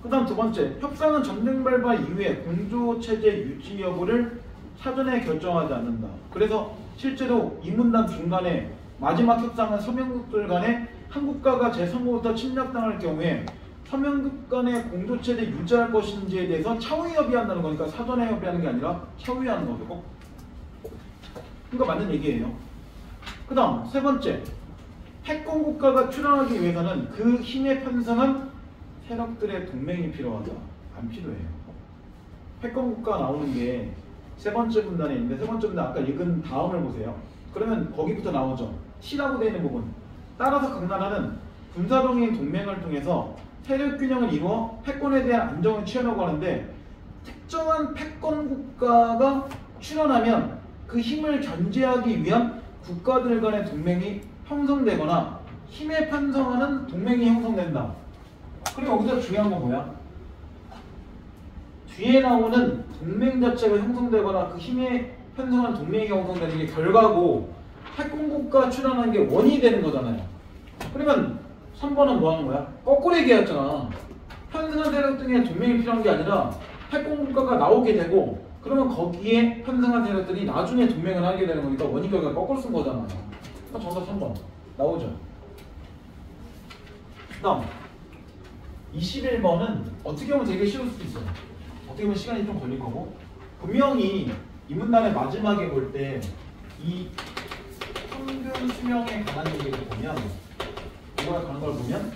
그 다음 두 번째, 협상은 전쟁 발발 이후에 공조체제 유지 여부를 사전에 결정하지 않는다. 그래서 실제로 이 문단 중간에 마지막 협상은 서명국들 간에 한 국가가 제3국부터 침략당할 경우에 서명국 간의 공조체제 유지할 것인지에 대해서 차후에 협의한다는 거니까 사전에 협의하는 게 아니라 차후에 하는 거고. 그러니까 맞는 얘기예요. 그 다음 세 번째, 패권 국가가 출현하기 위해서는 그 힘의 편성은 세력들의 동맹이 필요하다. 안 필요해요. 패권 국가 나오는 게 세 번째 문단에 있는데 세 번째 문단 아까 읽은 다음을 보세요. 그러면 거기부터 나오죠. T라고 되어 있는 부분. 따라서 각 나라는 군사적인 동맹을 통해서 세력 균형을 이루어 패권에 대한 안정을 취하려고 하는데 특정한 패권 국가가 출현하면 그 힘을 견제하기 위한 국가들 간의 동맹이 형성되거나 힘에 편성하는 동맹이 형성된다. 그리고 여기서 중요한 건 뭐야? 뒤에 나오는 동맹 자체가 형성되거나 그 힘에 편성한 동맹이 형성되는 게 결과고 패권국가 출현하는 게 원인이 되는 거잖아요. 그러면 3번은 뭐 하는 거야? 거꾸로 얘기했잖아. 편성한 세력 등의 동맹이 필요한 게 아니라 패권국가가 나오게 되고 그러면 거기에 편성한 세력들이 나중에 동맹을 하게 되는 거니까 원인 결과가 거꾸로 쓴 거잖아요. 그러니까 정답 3번 나오죠. 그 다음 21번은 어떻게 보면 되게 쉬울 수도 있어요. 어떻게 보면 시간이 좀 걸릴 거고 분명히 이 문단의 마지막에 볼 때 이 평균 수명에 관한 얘기를 보면 이거에 관한 걸 보면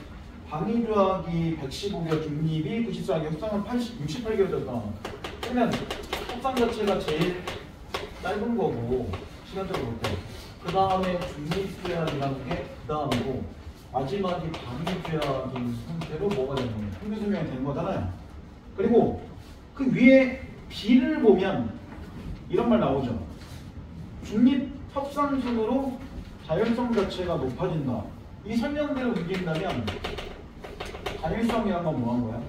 방위조약이 115개월 중립이 94개월 협상은 68개월이었다. 그러면 협상 자체가 제일 짧은 거고 시간적으로 볼 때 그 다음에 중립조약이라는 게 그 다음이고 마지막이 방위조약인 상태로 뭐가 되는 거예요? 평균 수명이 되는 거잖아요. 그리고 그 위에 B를 보면 이런 말 나오죠. 중립 협상순으로 자율성 자체가 높아진다. 이 설명대로 움직인다면 자율성이란 건 뭐 한 거야?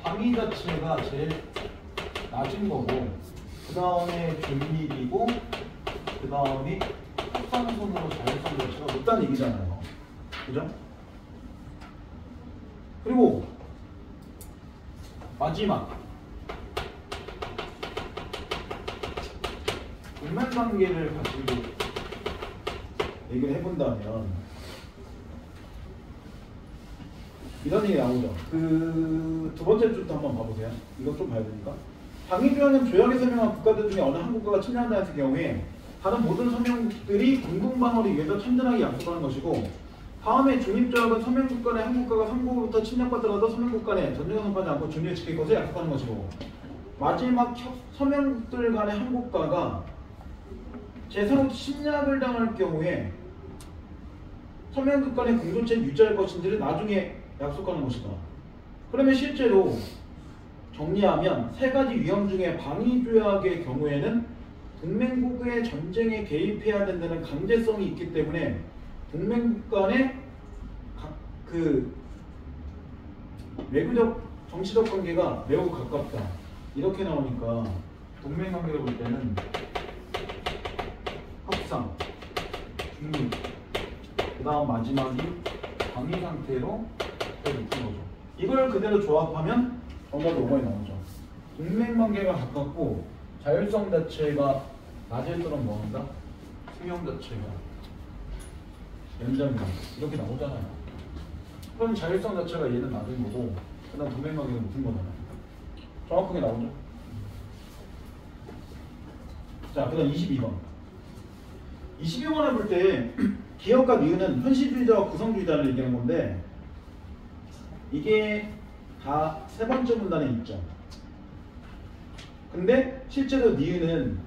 방위 자체가 제일 낮은 거고 그 다음에 중립이고 그 다음이 협상순으로 자율성 자체가 높다는 얘기잖아요. 그죠? 그리고 마지막 동맹관계를 가지고 얘기를 해본다면 이런 얘기 나오죠. 그 두 번째 줄도 한번 봐보세요. 이거 좀 봐야 되니까. 방위조약은 조약에 서명한 국가들 중에 어느 한 국가가 참여한다 했을 경우에 다른 모든 서명국들이 공동방어를 위해서 천전하게 약속하는 것이고 다음에 중립조약은 서명국 간의 한 국가가 상국으로부터 침략받더라도 서명국 간에 전쟁을 선포하지 않고 중립을 지킬 것을 약속하는 것이고 마지막 서명국들 간의 한 국가가 제3국 침략을 당할 경우에 서명국 간의 공동체를 유지할 것인지를 나중에 약속하는 것이다. 그러면 실제로 정리하면 세 가지 위험 중에 방위조약의 경우에는 동맹국의 전쟁에 개입해야 된다는 강제성이 있기 때문에 동맹국 간의 그 외교적 정치적 관계가 매우 가깝다. 이렇게 나오니까 동맹 관계를 볼 때는 협상, 중립, 그 다음 마지막이 방위 상태로 높은 거죠. 이걸 그대로 조합하면 정답이 5번이 나오죠. 동맥관계가 가깝고 자율성 자체가 낮을수록 뭐한다? 수명 자체가 연장이다. 이렇게 나오잖아요. 그럼 자율성 자체가 얘는 낮은 거고 그 다음 동맥관계가 높은 거잖아요. 정확하게 나오죠. 자, 그 다음 22번. 22번을 볼 때 기억과 니은은 현실주의자와 구성주의자를 얘기하는 건데 이게 다 세 번째 문단에 있죠. 근데 실제로 니은은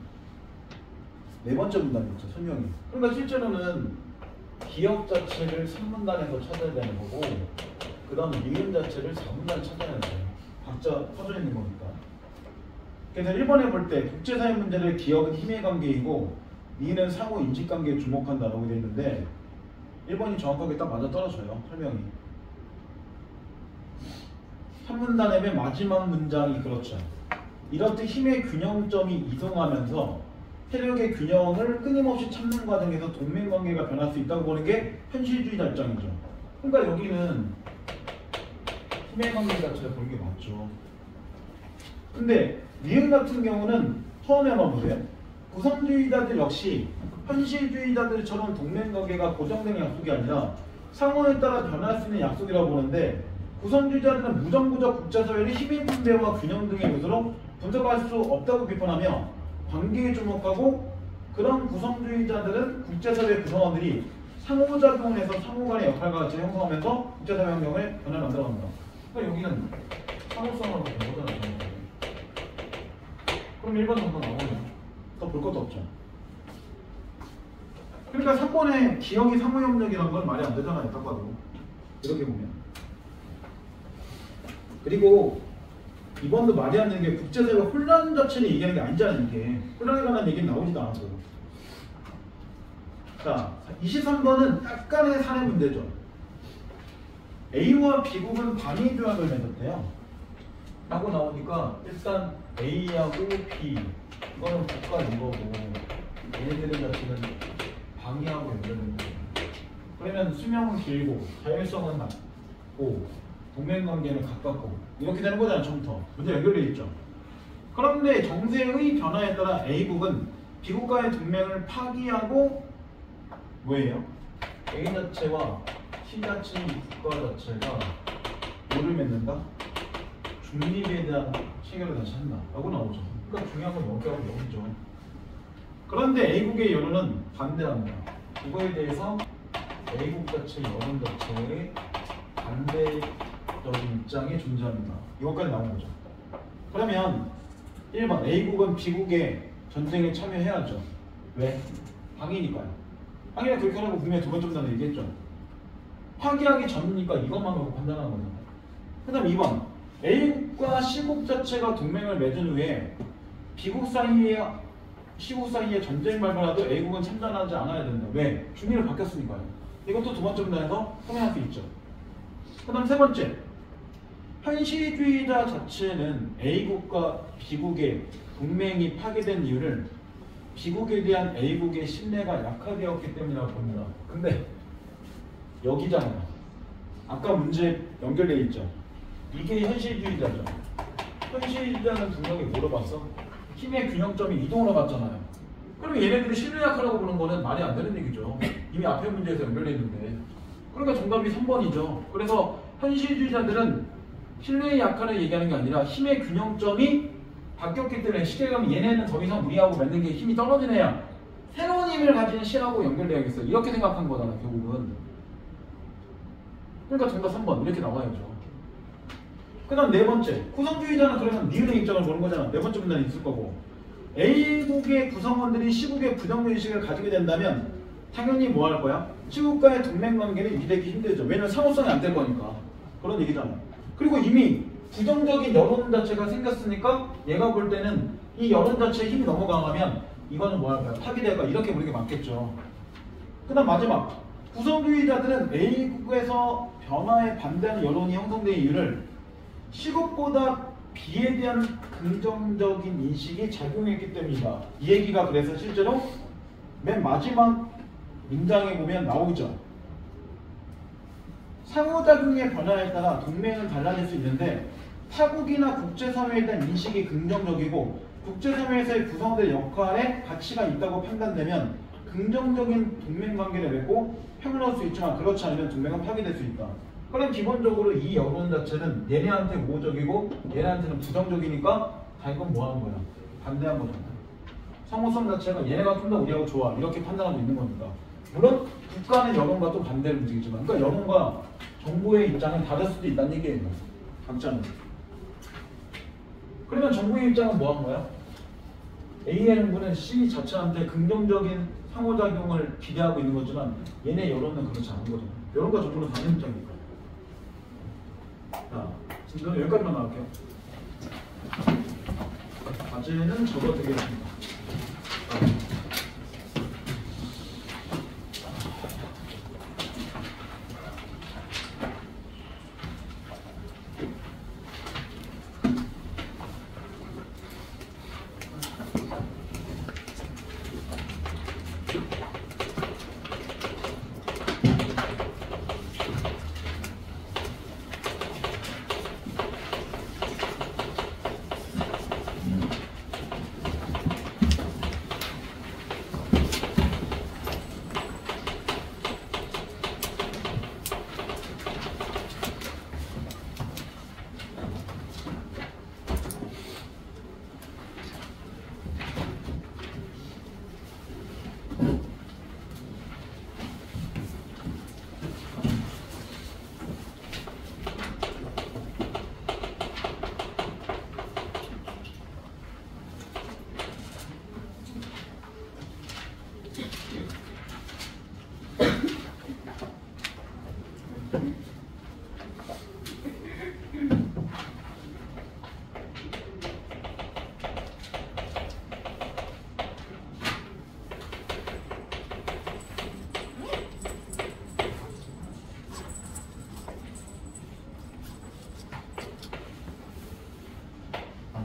네 번째 문단에 있죠. 설명이. 그러니까 실제로는 기억 자체를 3문단에서 찾아야 되는 거고 그 다음에 니은 자체를 4문단에 찾아야 돼요. 각자 퍼져 있는 거니까. 그래서 1번에 볼 때 국제사회 문제를 기억은 힘의 관계이고 니는 상호 인식관계에 주목한다라고 되어 있는데 1번이 정확하게 딱 맞아 떨어져요. 설명이. 3문단의 맨 마지막 문장이 그렇죠. 이렇듯 힘의 균형점이 이동하면서 세력의 균형을 끊임없이 찾는 과정에서 동맹관계가 변할 수 있다고 보는 게 현실주의자 입장이죠. 그러니까 여기는 힘의 관계 자체를 보는 게 맞죠. 근데 니은 같은 경우는 처음에 한번 보세요. 구성주의자들 역시 현실주의자들처럼 동맹관계가 고정된 약속이 아니라 상황에 따라 변할 수 있는 약속이라고 보는데 구성주의자들은 무정부적 국제사회를 힘의 분배와 균형 등의 요소로 분석할 수 없다고 비판하며 관계에 주목하고 그런 구성주의자들은 국제사회 구성원들이 상호작용을 해서 상호간의 역할과 같이 형성하면서 국제사회 환경을 변화를 만들어갑니다. 그러니까 여기는 상호성으로 본 거잖아요. 그럼 1번 정도 나오네요. 더 볼 것도 없죠. 그러니까 3번에 기억이 상호협력이라는 건 말이 안 되잖아요. 딱 봐도. 이렇게 보면. 그리고 2번도 말이 안 되는 게 국제사회 혼란 자체를 얘기하는 게 아니잖아요. 이게. 혼란에 관한 얘기는 나오지도 않았고. 자, 23번은 약간의 사례 문제죠. A와 B국은 방위 조약을 맺었대요. 라고 나오니까 일단 A하고 B 이거는 국가 이거고 얘네들은 자체는 방위하고 연결된 거예요. 그러면 수명은 길고 자율성은 낮고 동맹관계는 가깝고 이렇게 되는 거잖아요. 처음부터 먼저 연결되어 있죠. 그런데 정세의 변화에 따라 A국은 B국과의 동맹을 파기하고 뭐예요? A 자체와 C 자체의 국가 자체가 뭐를 맺는다? 중립에 대한 체결을 다시 한다 라고 나오죠. 그러니까 중요한 건 여기하고 여기죠. 그런데 A국의 여론은 반대합니다. 이거에 대해서 A국 자체 여론 자체의 반대적인 입장이 존재합니다. 이것까지 나온 거죠. 그러면 1번 A국은 B국의 전쟁에 참여해야죠. 왜? 방위니까요. 방위는 그렇게 하라고 분명히 두 번째 문단에 얘기했죠. 파기하기 전이니까 이것만 갖고 판단하는 거잖아요. 그 다음 2번 A국과 C국 자체가 동맹을 맺은 후에 B국 사이에 C국 사이에 전쟁이 발발해도 A국은 참전하지 않아야 된다. 왜? 중립을 바뀌었으니까요. 이것도 두 번째 문단에서 설명할 수 있죠. 그 다음 세 번째 현실주의자 자체는 A국과 B국의 동맹이 파괴된 이유를 B국에 대한 A국의 신뢰가 약화되었기 때문이라고 봅니다. 근데 여기잖아요. 아까 문제 연결되어 있죠. 이게 현실주의자죠. 현실주의자는 분명히 물어봤어. 힘의 균형점이 이동을 해봤잖아요. 그럼 얘네들이 신뢰 약화라고 보는 거는 말이 안 되는 얘기죠. 이미 앞에 문제에서 연결되어 있는데. 그러니까 정답이 3번이죠. 그래서 현실주의자들은 신뢰의 약화를 얘기하는 게 아니라 힘의 균형점이 바뀌었기 때문에 쉽게 가면 얘네는 더 이상 우리하고 맺는 게 힘이 떨어진 애야. 새로운 힘을 가진 신하고 연결돼야겠어. 이렇게 생각한 거잖아, 결국은. 그러니까 정답 3번 이렇게 나와야죠. 그 다음 네 번째 구성주의자는 그러면 니은의 입장을 보는 거잖아. 네 번째 문단이 있을 거고 A국의 구성원들이 C국의 부정의식을 가지게 된다면 당연히 뭐 할 거야? C국과의 동맹관계는 유지되기 힘들죠. 왜냐면 상호성이 안 될 거니까. 그런 얘기잖아. 그리고 이미 부정적인 여론 자체가 생겼으니까 얘가 볼 때는 이 여론 자체의 힘이 너무 강하면 이거는 뭐 할 거야? 파기될 거야. 이렇게 보는 게 맞겠죠. 그 다음 마지막 구성주의자들은 A국에서 변화에 반대하는 여론이 형성된 이유를 C국보다 B에 대한 긍정적인 인식이 작용했기 때문이다. 이 얘기가 그래서 실제로 맨 마지막 문장에 보면 나오죠. 상호작용의 변화에 따라 동맹은 달라질 수 있는데 타국이나 국제사회에 대한 인식이 긍정적이고 국제사회에서의 구성될 역할에 가치가 있다고 판단되면 긍정적인 동맹관계를 맺고 평등할 수 있지만 그렇지 않으면 동맹은 파괴될 수 있다. 그럼 기본적으로 이 여론 자체는 얘네한테 우호적이고 얘네한테는 부정적이니까 다 이건 뭐 하는 거야? 반대한 거잖아. 상호성 자체가 얘네가 좀 더 우리하고 좋아 이렇게 판단하고 있는 거니까. 물론 국가는 여론과 또 반대로 움직이지만 그러니까 여론과 정부의 입장은 다를 수도 있다는 얘기예요. 각자는. 그러면 정부의 입장은 뭐 한 거야? A의 행보는 C 자체한테 긍정적인 상호작용을 기대하고 있는 거지만 얘네 여론은 그렇지 않은 거죠. 여론과 정부는 다른 입장이니까. 자, 지금 여기까지만 나갈게요. 과제는 접어드리겠습니다.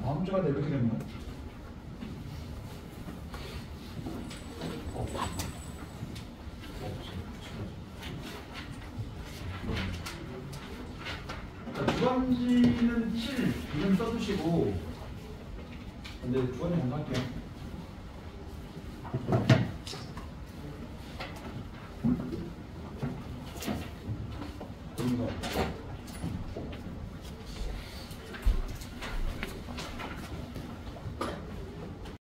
다음 주가 이렇게 되면 주간지는 7 이름 써주시고 이제 주간지 먼저 할게요. 그런 거.